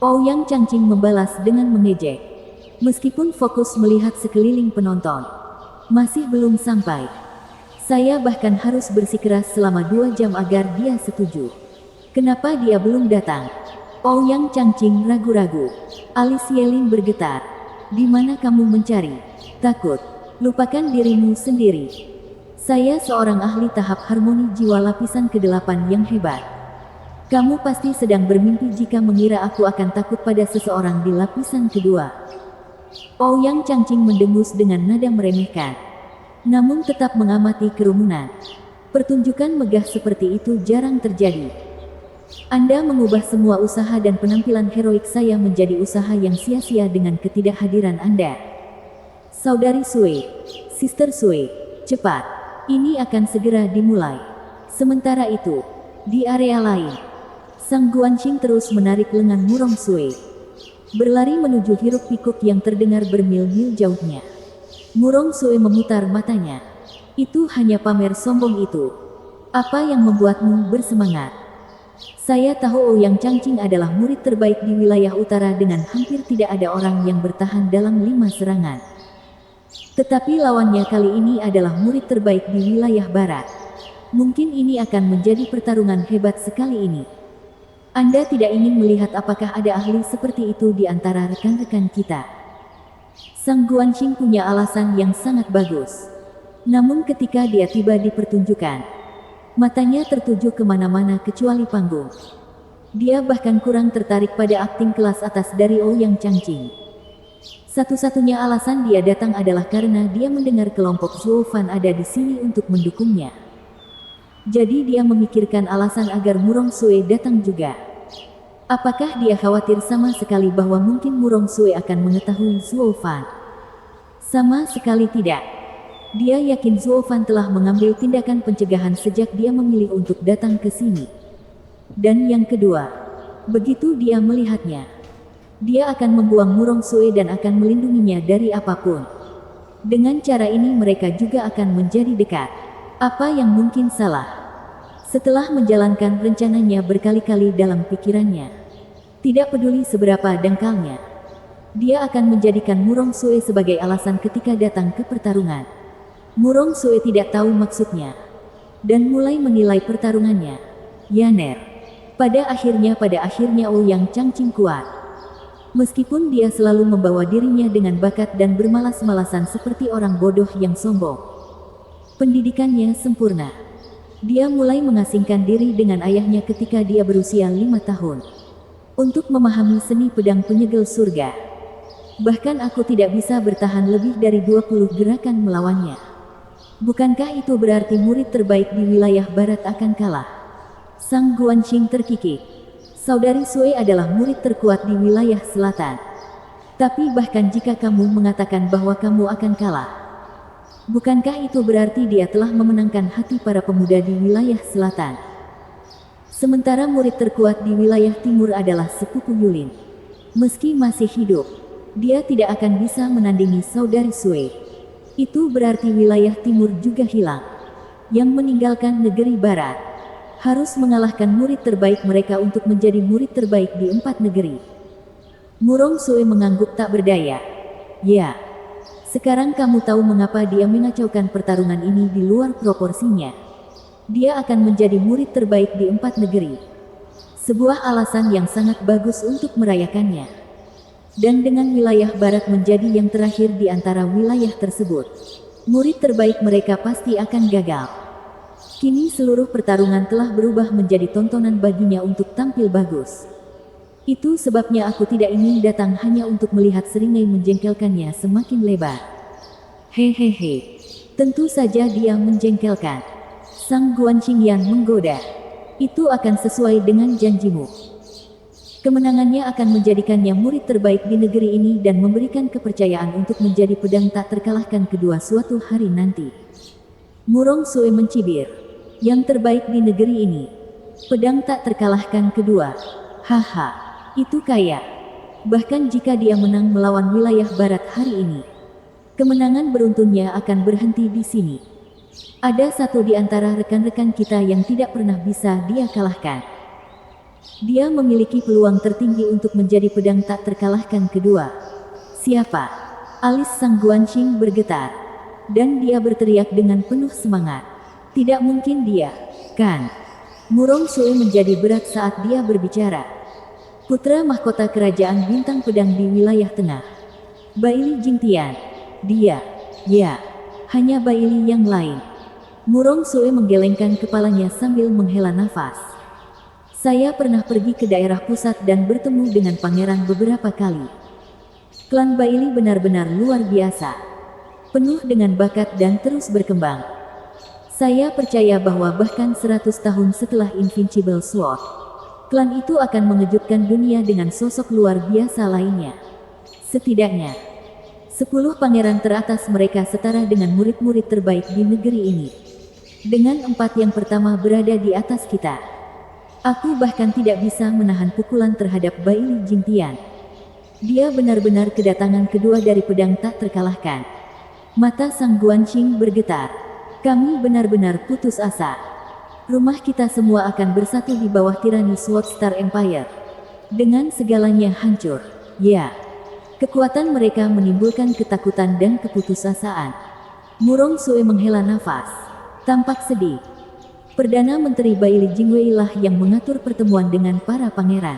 Speaker 1: Ouyang Changqing membalas dengan mengejek. Meskipun fokus melihat sekeliling penonton, masih belum sampai. Saya bahkan harus bersikeras selama 2 jam agar dia setuju. Kenapa dia belum datang? Ouyang Changqing ragu-ragu. Alis Yelin bergetar. Di mana kamu mencari? Takut. Lupakan dirimu sendiri. Saya seorang ahli tahap harmoni jiwa lapisan ke-8 yang hebat. Kamu pasti sedang bermimpi jika mengira aku akan takut pada seseorang di lapisan kedua. Ouyang Changqing mendengus dengan nada meremehkan. Namun tetap mengamati kerumunan. Pertunjukan megah seperti itu jarang terjadi. Anda mengubah semua usaha dan penampilan heroik saya menjadi usaha yang sia-sia dengan ketidakhadiran Anda. Saudari Sui, Sister Sui, cepat. Ini akan segera dimulai. Sementara itu, di area lain, Sang Guanxing terus menarik lengan Murong Sui. Berlari menuju hiruk pikuk yang terdengar bermil-mil jauhnya. Murong Sui memutar matanya. Itu hanya pamer sombong itu. Apa yang membuatmu bersemangat? Saya tahu Ouyang Changqing adalah murid terbaik di wilayah utara dengan hampir tidak ada orang yang bertahan dalam 5 serangan. Tetapi lawannya kali ini adalah murid terbaik di wilayah barat. Mungkin ini akan menjadi pertarungan hebat sekali ini. Anda tidak ingin melihat apakah ada ahli seperti itu di antara rekan-rekan kita. Sang Guanxing punya alasan yang sangat bagus. Namun ketika dia tiba di pertunjukan, matanya tertuju kemana-mana kecuali panggung. Dia bahkan kurang tertarik pada akting kelas atas dari Ouyang Changqing. Satu-satunya alasan dia datang adalah karena dia mendengar kelompok Zhuo Fan ada di sini untuk mendukungnya. Jadi dia memikirkan alasan agar Murong Sui datang juga. Apakah dia khawatir sama sekali bahwa mungkin Murong Sui akan mengetahui Zhuo Fan? Sama sekali tidak. Dia yakin Zhuo Fan telah mengambil tindakan pencegahan sejak dia memilih untuk datang ke sini. Dan yang kedua, begitu dia melihatnya, dia akan membuang Murong Sui dan akan melindunginya dari apapun. Dengan cara ini mereka juga akan menjadi dekat. Apa yang mungkin salah? Setelah menjalankan rencananya berkali-kali dalam pikirannya, tidak peduli seberapa dangkalnya, dia akan menjadikan Murong Sui sebagai alasan ketika datang ke pertarungan. Murong Sui tidak tahu maksudnya, dan mulai menilai pertarungannya. Yaner. Pada akhirnya Ouyang Changqing kuat. Meskipun dia selalu membawa dirinya dengan bakat dan bermalas-malasan seperti orang bodoh yang sombong. Pendidikannya sempurna. Dia mulai mengasingkan diri dengan ayahnya ketika dia berusia 5 tahun. Untuk memahami seni pedang penyegel surga. Bahkan aku tidak bisa bertahan lebih dari 20 gerakan melawannya. Bukankah itu berarti murid terbaik di wilayah barat akan kalah? Sang Guanxing terkikik. Saudari Sui adalah murid terkuat di wilayah selatan. Tapi bahkan jika kamu mengatakan bahwa kamu akan kalah, bukankah itu berarti dia telah memenangkan hati para pemuda di wilayah selatan? Sementara murid terkuat di wilayah timur adalah sepupu Yulin. Meski masih hidup, dia tidak akan bisa menandingi saudari Sui. Itu berarti wilayah timur juga hilang. Yang meninggalkan negeri barat harus mengalahkan murid terbaik mereka untuk menjadi murid terbaik di 4 negeri. Murong Sui mengangguk tak berdaya. Ya, sekarang kamu tahu mengapa dia mengacaukan pertarungan ini di luar proporsinya. Dia akan menjadi murid terbaik di 4 negeri. Sebuah alasan yang sangat bagus untuk merayakannya. Dan dengan wilayah barat menjadi yang terakhir di antara wilayah tersebut, murid terbaik mereka pasti akan gagal. Kini seluruh pertarungan telah berubah menjadi tontonan baginya untuk tampil bagus. Itu sebabnya aku tidak ingin datang hanya untuk melihat seringai menjengkelkannya semakin lebar. Hehehe. Tentu saja dia menjengkelkan. Sang Guanqingyan menggoda. Itu akan sesuai dengan janjimu. Kemenangannya akan menjadikannya murid terbaik di negeri ini dan memberikan kepercayaan untuk menjadi pedang tak terkalahkan kedua suatu hari nanti. Murong Sue mencibir. Yang terbaik di negeri ini. Pedang tak terkalahkan kedua. Haha. Itu kaya. Bahkan jika dia menang melawan wilayah barat hari ini, kemenangan beruntunnya akan berhenti di sini. Ada satu di antara rekan-rekan kita yang tidak pernah bisa dia kalahkan. Dia memiliki peluang tertinggi untuk menjadi pedang tak terkalahkan kedua. Siapa? Alis Sang Guanqing bergetar. Dan dia berteriak dengan penuh semangat. Tidak mungkin dia, kan? Murong Sue menjadi berat saat dia berbicara. Putra mahkota kerajaan bintang pedang di wilayah tengah. Baili Jingtian. Dia. Ya. Hanya Baili yang lain. Murong Sue menggelengkan kepalanya sambil menghela nafas. Saya pernah pergi ke daerah pusat dan bertemu dengan pangeran beberapa kali. Klan Baili benar-benar luar biasa. Penuh dengan bakat dan terus berkembang. Saya percaya bahwa bahkan 100 tahun setelah Invincible Sword, klan itu akan mengejutkan dunia dengan sosok luar biasa lainnya. Setidaknya, 10 pangeran teratas mereka setara dengan murid-murid terbaik di negeri ini. Dengan 4 yang pertama berada di atas kita. Aku bahkan tidak bisa menahan pukulan terhadap Baili Jingtian. Dia benar-benar kedatangan kedua dari pedang tak terkalahkan. Mata Sang Guanqing bergetar. Kami benar-benar putus asa. Rumah kita semua akan bersatu di bawah tirani Sword Star Empire. Dengan segalanya hancur. Ya. Kekuatan mereka menimbulkan ketakutan dan keputusasaan. Murong Sue menghela nafas. Tampak sedih. Perdana Menteri Baili Jingwei lah yang mengatur pertemuan dengan para pangeran.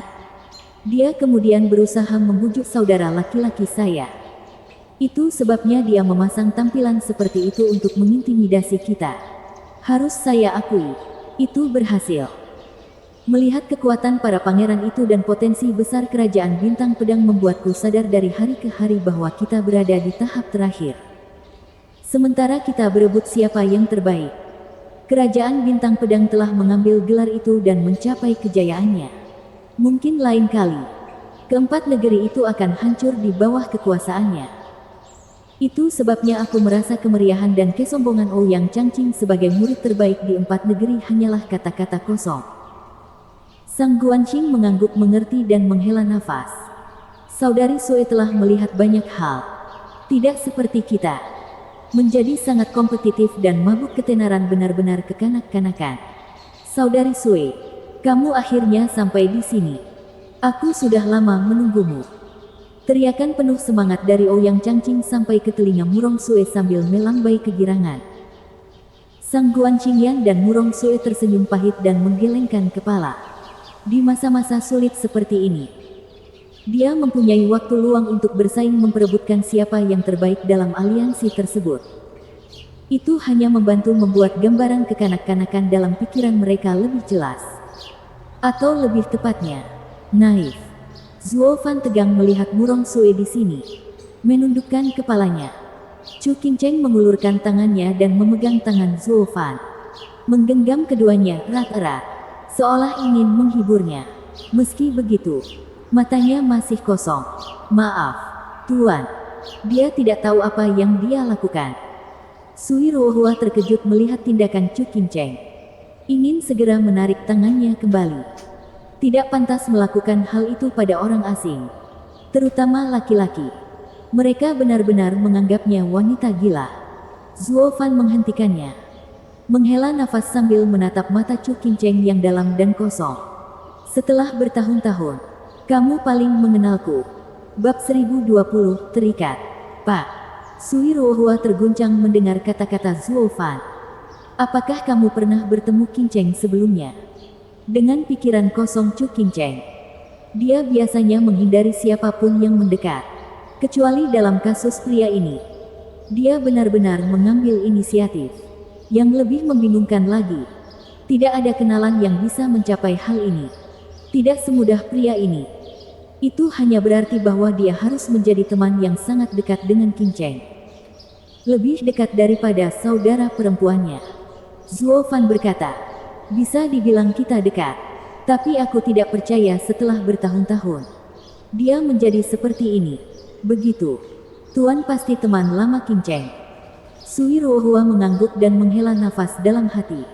Speaker 1: Dia kemudian berusaha membujuk saudara laki-laki saya. Itu sebabnya dia memasang tampilan seperti itu untuk mengintimidasi kita. Harus saya akui. Itu berhasil. Melihat kekuatan para pangeran itu dan potensi besar kerajaan bintang pedang membuatku sadar dari hari ke hari bahwa kita berada di tahap terakhir. Sementara kita berebut siapa yang terbaik. Kerajaan bintang pedang telah mengambil gelar itu dan mencapai kejayaannya. Mungkin lain kali, keempat negeri itu akan hancur di bawah kekuasaannya. Itu sebabnya aku merasa kemeriahan dan kesombongan Ouyang Changqing sebagai murid terbaik di 4 negeri hanyalah kata-kata kosong. Sang Guanqing mengangguk mengerti dan menghela nafas. Saudari Sue telah melihat banyak hal. Tidak seperti kita. Menjadi sangat kompetitif dan mabuk ketenaran benar-benar kekanak-kanakan. Saudari Sue, kamu akhirnya sampai di sini. Aku sudah lama menunggumu. Teriakan penuh semangat dari Ouyang Changqing sampai ke telinga Murong Sue sambil melambai kegirangan. Sang Guanqingyan dan Murong Sue tersenyum pahit dan menggelengkan kepala. Di masa-masa sulit seperti ini, dia mempunyai waktu luang untuk bersaing memperebutkan siapa yang terbaik dalam aliansi tersebut. Itu hanya membantu membuat gambaran kekanak-kanakan dalam pikiran mereka lebih jelas. Atau lebih tepatnya, naif. Zuo Fan tegang melihat Murong Sue di sini. Menundukkan kepalanya. Chu Qingcheng mengulurkan tangannya dan memegang tangan Zuo Fan. Menggenggam keduanya erat-erat, seolah ingin menghiburnya. Meski begitu, matanya masih kosong. Maaf, Tuan. Dia tidak tahu apa yang dia lakukan. Sui Ruohua terkejut melihat tindakan Chu Qingcheng. Ingin segera menarik tangannya kembali. Tidak pantas melakukan hal itu pada orang asing, terutama laki-laki. Mereka benar-benar menganggapnya wanita gila. Zuo Fan menghentikannya. Menghela nafas sambil menatap mata Chu Qingcheng yang dalam dan kosong. Setelah bertahun-tahun, kamu paling mengenalku. Bab 1020, terikat. Pak. Sui Ruohua terguncang mendengar kata-kata Zuo Fan. Apakah kamu pernah bertemu Qingcheng sebelumnya? Dengan pikiran kosong Chu Qingcheng, dia biasanya menghindari siapapun yang mendekat. Kecuali dalam kasus pria ini. Dia benar-benar mengambil inisiatif. Yang lebih membingungkan lagi, tidak ada kenalan yang bisa mencapai hal ini. Tidak semudah pria ini. Itu hanya berarti bahwa dia harus menjadi teman yang sangat dekat dengan Qin Cheng. Lebih dekat daripada saudara perempuannya. Zuo Fan berkata, bisa dibilang kita dekat. Tapi aku tidak percaya setelah bertahun-tahun. Dia menjadi seperti ini. Begitu. Tuan pasti teman lama Qin Cheng. Sui Ruohua mengangguk dan menghela nafas dalam hati.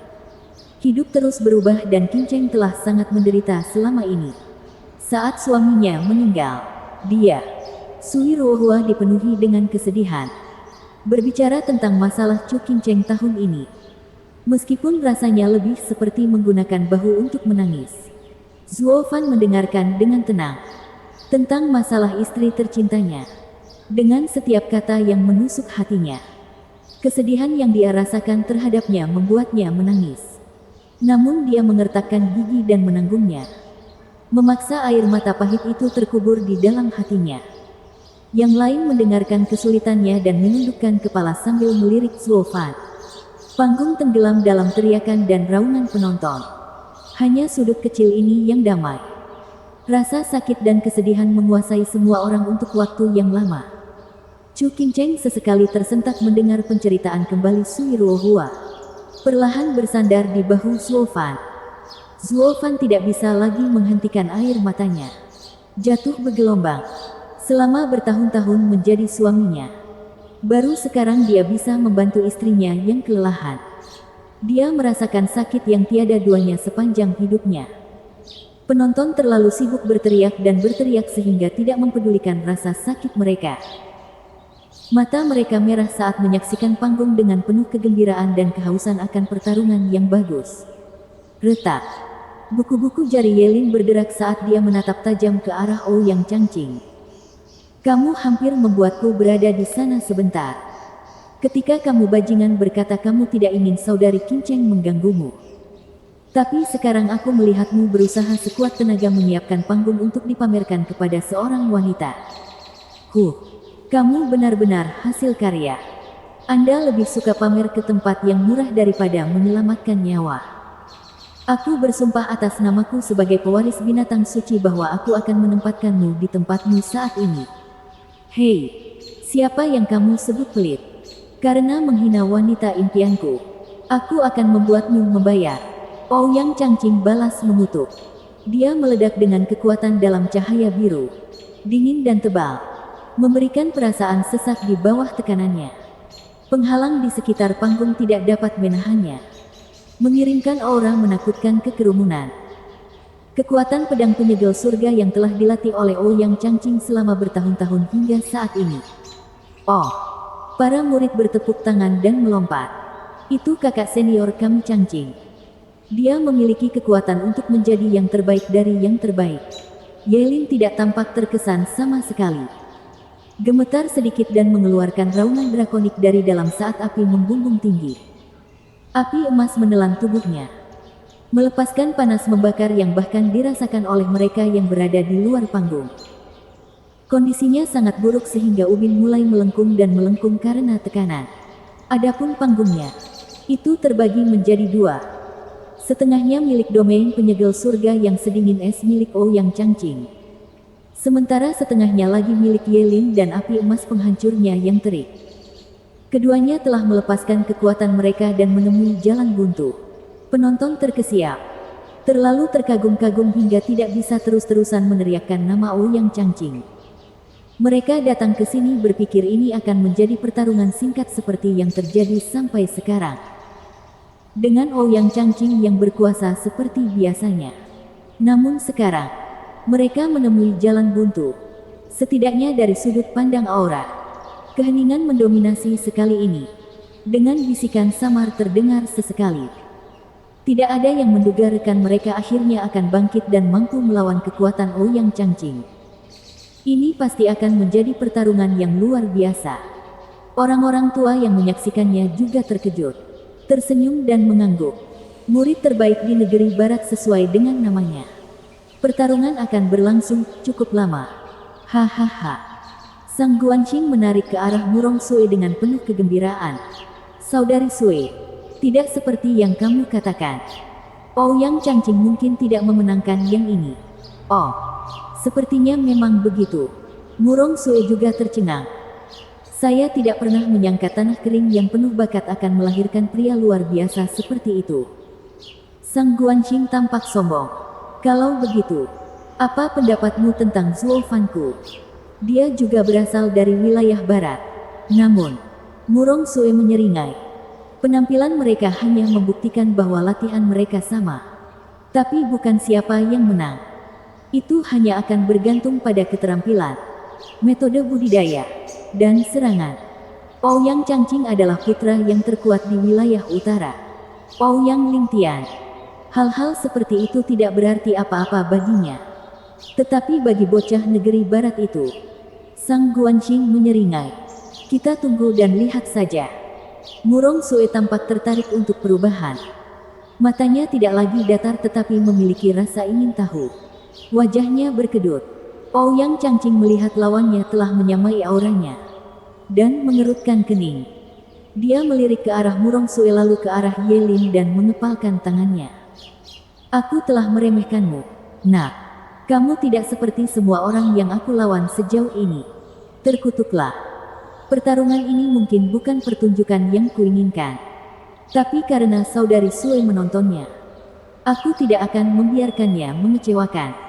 Speaker 1: Hidup terus berubah dan Qin Cheng telah sangat menderita selama ini. Saat suaminya meninggal, dia, Sui Ruohua dipenuhi dengan kesedihan. Berbicara tentang masalah Chu Qin Cheng tahun ini. Meskipun rasanya lebih seperti menggunakan bahu untuk menangis. Zuo Fan mendengarkan dengan tenang. Tentang masalah istri tercintanya. Dengan setiap kata yang menusuk hatinya. Kesedihan yang dia rasakan terhadapnya membuatnya menangis. Namun dia mengertakkan gigi dan menanggungnya. Memaksa air mata pahit itu terkubur di dalam hatinya. Yang lain mendengarkan kesulitannya dan menundukkan kepala sambil melirik Zuo Fan. Panggung tenggelam dalam teriakan dan raungan penonton. Hanya sudut kecil ini yang damai. Rasa sakit dan kesedihan menguasai semua orang untuk waktu yang lama. Chu Qin Cheng sesekali tersentak mendengar penceritaan kembali Sui Ruohua. Perlahan bersandar di bahu Zuo Fan. Zuo Fan tidak bisa lagi menghentikan air matanya. Jatuh bergelombang. Selama bertahun-tahun menjadi suaminya. Baru sekarang dia bisa membantu istrinya yang kelelahan. Dia merasakan sakit yang tiada duanya sepanjang hidupnya. Penonton terlalu sibuk berteriak dan berteriak sehingga tidak mempedulikan rasa sakit mereka. Mata mereka merah saat menyaksikan panggung dengan penuh kegembiraan dan kehausan akan pertarungan yang bagus. Retak. Buku-buku jari Yelin berderak saat dia menatap tajam ke arah Ouyang Changqing. Kamu hampir membuatku berada di sana sebentar. Ketika kamu bajingan berkata kamu tidak ingin saudari Qin Cheng mengganggumu. Tapi sekarang aku melihatmu berusaha sekuat tenaga menyiapkan panggung untuk dipamerkan kepada seorang wanita. Kamu benar-benar hasil karya. Anda lebih suka pamer ke tempat yang murah daripada menyelamatkan nyawa. Aku bersumpah atas namaku sebagai pewaris binatang suci bahwa aku akan menempatkanmu di tempatmu saat ini. Hei, siapa yang kamu sebut pelit? Karena menghina wanita impianku, aku akan membuatmu membayar. Ouyang Changqing balas mengutuk. Dia meledak dengan kekuatan dalam cahaya biru, dingin dan tebal, memberikan perasaan sesak di bawah tekanannya. Penghalang di sekitar panggung tidak dapat menahannya. Mengirimkan aura menakutkan ke kerumunan. Kekuatan pedang penyegel surga yang telah dilatih oleh Ouyang Changqing selama bertahun-tahun hingga saat ini. Oh, para murid bertepuk tangan dan melompat. Itu kakak senior kami Changqing. Dia memiliki kekuatan untuk menjadi yang terbaik dari yang terbaik. Yelin tidak tampak terkesan sama sekali. Gemetar sedikit dan mengeluarkan raungan drakonik dari dalam saat api membumbung tinggi. Api emas menelan tubuhnya. Melepaskan panas membakar yang bahkan dirasakan oleh mereka yang berada di luar panggung. Kondisinya sangat buruk sehingga ubin mulai melengkung dan melengkung karena tekanan. Adapun panggungnya, itu terbagi menjadi dua. Setengahnya milik domain penyegel surga yang sedingin es milik Ouyang Changqing. Sementara setengahnya lagi milik Yelin dan api emas penghancurnya yang terik. Keduanya telah melepaskan kekuatan mereka dan menemui jalan buntu. Penonton terkesiap. Terlalu terkagum-kagum hingga tidak bisa terus-terusan meneriakkan nama Ouyang Changqing. Mereka datang ke sini berpikir ini akan menjadi pertarungan singkat seperti yang terjadi sampai sekarang. Dengan Ouyang Changqing yang berkuasa seperti biasanya. Namun sekarang, mereka menemui jalan buntu. Setidaknya dari sudut pandang aura. Keheningan mendominasi sekali ini. Dengan bisikan samar terdengar sesekali. Tidak ada yang menduga rekan mereka akhirnya akan bangkit dan mampu melawan kekuatan Ouyang Changqing. Ini pasti akan menjadi pertarungan yang luar biasa. Orang-orang tua yang menyaksikannya juga terkejut. Tersenyum dan mengangguk. Murid terbaik di negeri barat sesuai dengan namanya. Pertarungan akan berlangsung cukup lama. Hahaha. Sang Guanqing menarik ke arah Murong Sui dengan penuh kegembiraan. Saudari Sui, tidak seperti yang kamu katakan. Ouyang Changqing mungkin tidak memenangkan yang ini. Oh, Sepertinya memang begitu. Murong Sue juga tercengang. Saya tidak pernah menyangka tanah kering yang penuh bakat akan melahirkan pria luar biasa seperti itu. Sang Guanxing tampak sombong. Kalau begitu, apa pendapatmu tentang Zuo Fanku? Dia juga berasal dari wilayah barat. Namun, Murong Sue menyeringai. Penampilan mereka hanya membuktikan bahwa latihan mereka sama. Tapi bukan siapa yang menang. Itu hanya akan bergantung pada keterampilan, metode budidaya, dan serangan. Ouyang Changqing adalah putra yang terkuat di wilayah utara. Ouyang Lingtian. Hal-hal seperti itu tidak berarti apa-apa baginya. Tetapi bagi bocah negeri barat itu, Sang Guanxing menyeringai. Kita tunggu dan lihat saja. Murong Sue tampak tertarik untuk perubahan. Matanya tidak lagi datar tetapi memiliki rasa ingin tahu. Wajahnya berkedut. Ouyang Changqing melihat lawannya telah menyamai auranya dan mengerutkan kening. Dia melirik ke arah Murong Sue lalu ke arah Yelin dan mengepalkan tangannya. Aku telah meremehkanmu, nak. Kamu tidak seperti semua orang yang aku lawan sejauh ini. Terkutuklah. Pertarungan ini mungkin bukan pertunjukan yang kuinginkan. Tapi karena saudari Sue menontonnya, aku tidak akan membiarkannya mengecewakan.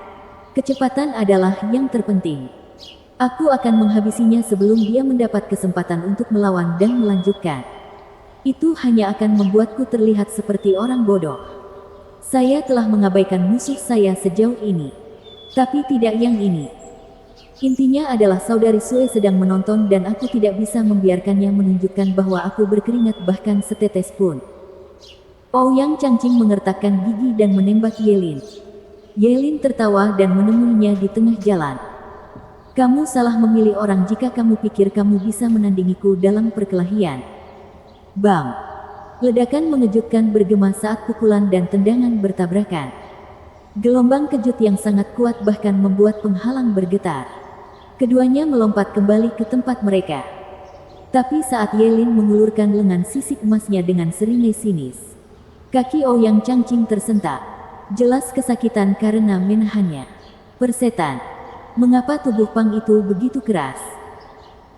Speaker 1: Kecepatan adalah yang terpenting. Aku akan menghabisinya sebelum dia mendapat kesempatan untuk melawan dan melanjutkan. Itu hanya akan membuatku terlihat seperti orang bodoh. Saya telah mengabaikan musuh saya sejauh ini. Tapi tidak yang ini. Intinya adalah saudari Sue sedang menonton dan aku tidak bisa membiarkannya menunjukkan bahwa aku berkeringat bahkan setetes pun. Ouyang Changqing mengertakkan gigi dan menembak Yelin. Yelin tertawa dan menemuinya di tengah jalan. Kamu salah memilih orang jika kamu pikir kamu bisa menandingiku dalam perkelahian. Bang! Ledakan mengejutkan bergema saat pukulan dan tendangan bertabrakan. Gelombang kejut yang sangat kuat bahkan membuat penghalang bergetar. Keduanya melompat kembali ke tempat mereka. Tapi saat Yelin mengulurkan lengan sisik emasnya dengan seringai sinis, kaki Ouyang Changqing tersentak. Jelas kesakitan karena menahannya. Persetan. Mengapa tubuh Pang itu begitu keras?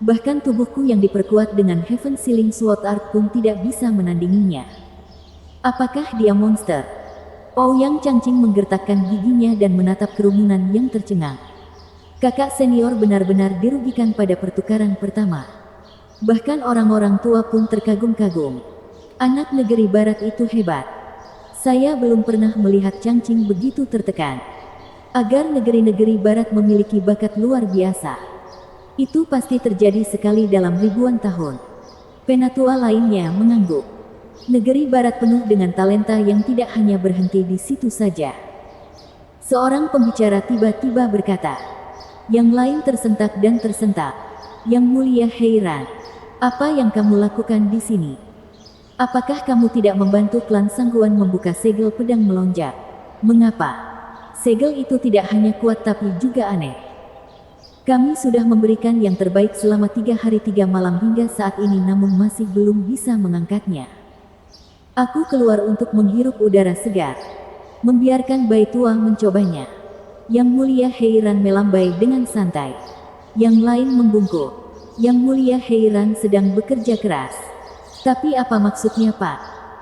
Speaker 1: Bahkan tubuhku yang diperkuat dengan Heaven Sealing Sword Art pun tidak bisa menandinginya. Apakah dia monster? Ouyang Changqing menggertakkan giginya dan menatap kerumunan yang tercengang. Kakak senior benar-benar dirugikan pada pertukaran pertama. Bahkan orang-orang tua pun terkagum-kagum. Anak negeri barat itu hebat. Saya belum pernah melihat Changqing begitu tertekan. Agar negeri-negeri barat memiliki bakat luar biasa. Itu pasti terjadi sekali dalam ribuan tahun. Penatua lainnya mengangguk. Negeri barat penuh dengan talenta yang tidak hanya berhenti di situ saja. Seorang pembicara tiba-tiba berkata. Yang lain tersentak dan tersentak. Yang mulia heran. Apa yang kamu lakukan di sini? Apakah kamu tidak membantu klan Sangguan membuka segel pedang melonjak? Mengapa? Segel itu tidak hanya kuat tapi juga aneh. Kami sudah memberikan yang terbaik selama 3 hari 3 malam hingga saat ini namun masih belum bisa mengangkatnya. Aku keluar untuk menghirup udara segar. Membiarkan Bai Tua mencobanya. Yang mulia Heiran melambai dengan santai. Yang lain membungkuk. Yang mulia Heiran sedang bekerja keras. Tapi apa maksudnya Pak?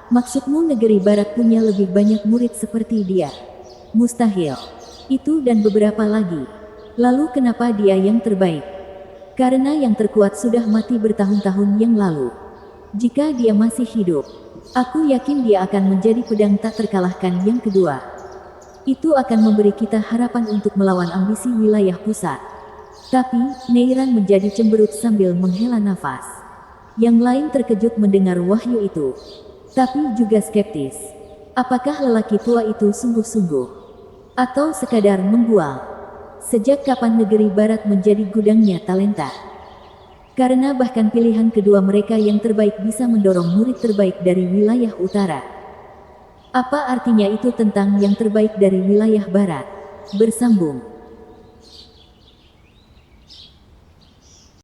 Speaker 1: Maksudmu negeri barat punya lebih banyak murid seperti dia? Mustahil. Itu dan beberapa lagi. Lalu kenapa dia yang terbaik? Karena yang terkuat sudah mati bertahun-tahun yang lalu. Jika dia masih hidup, aku yakin dia akan menjadi pedang tak terkalahkan yang kedua. Itu akan memberi kita harapan untuk melawan ambisi wilayah pusat. Tapi, Neiran menjadi cemberut sambil menghela nafas. Yang lain terkejut mendengar wahyu itu. Tapi juga skeptis. Apakah lelaki tua itu sungguh-sungguh? Atau sekadar membual? Sejak kapan negeri barat menjadi gudangnya talenta? Karena bahkan pilihan kedua mereka yang terbaik bisa mendorong murid terbaik dari wilayah utara. Apa artinya itu tentang yang terbaik dari wilayah barat? Bersambung.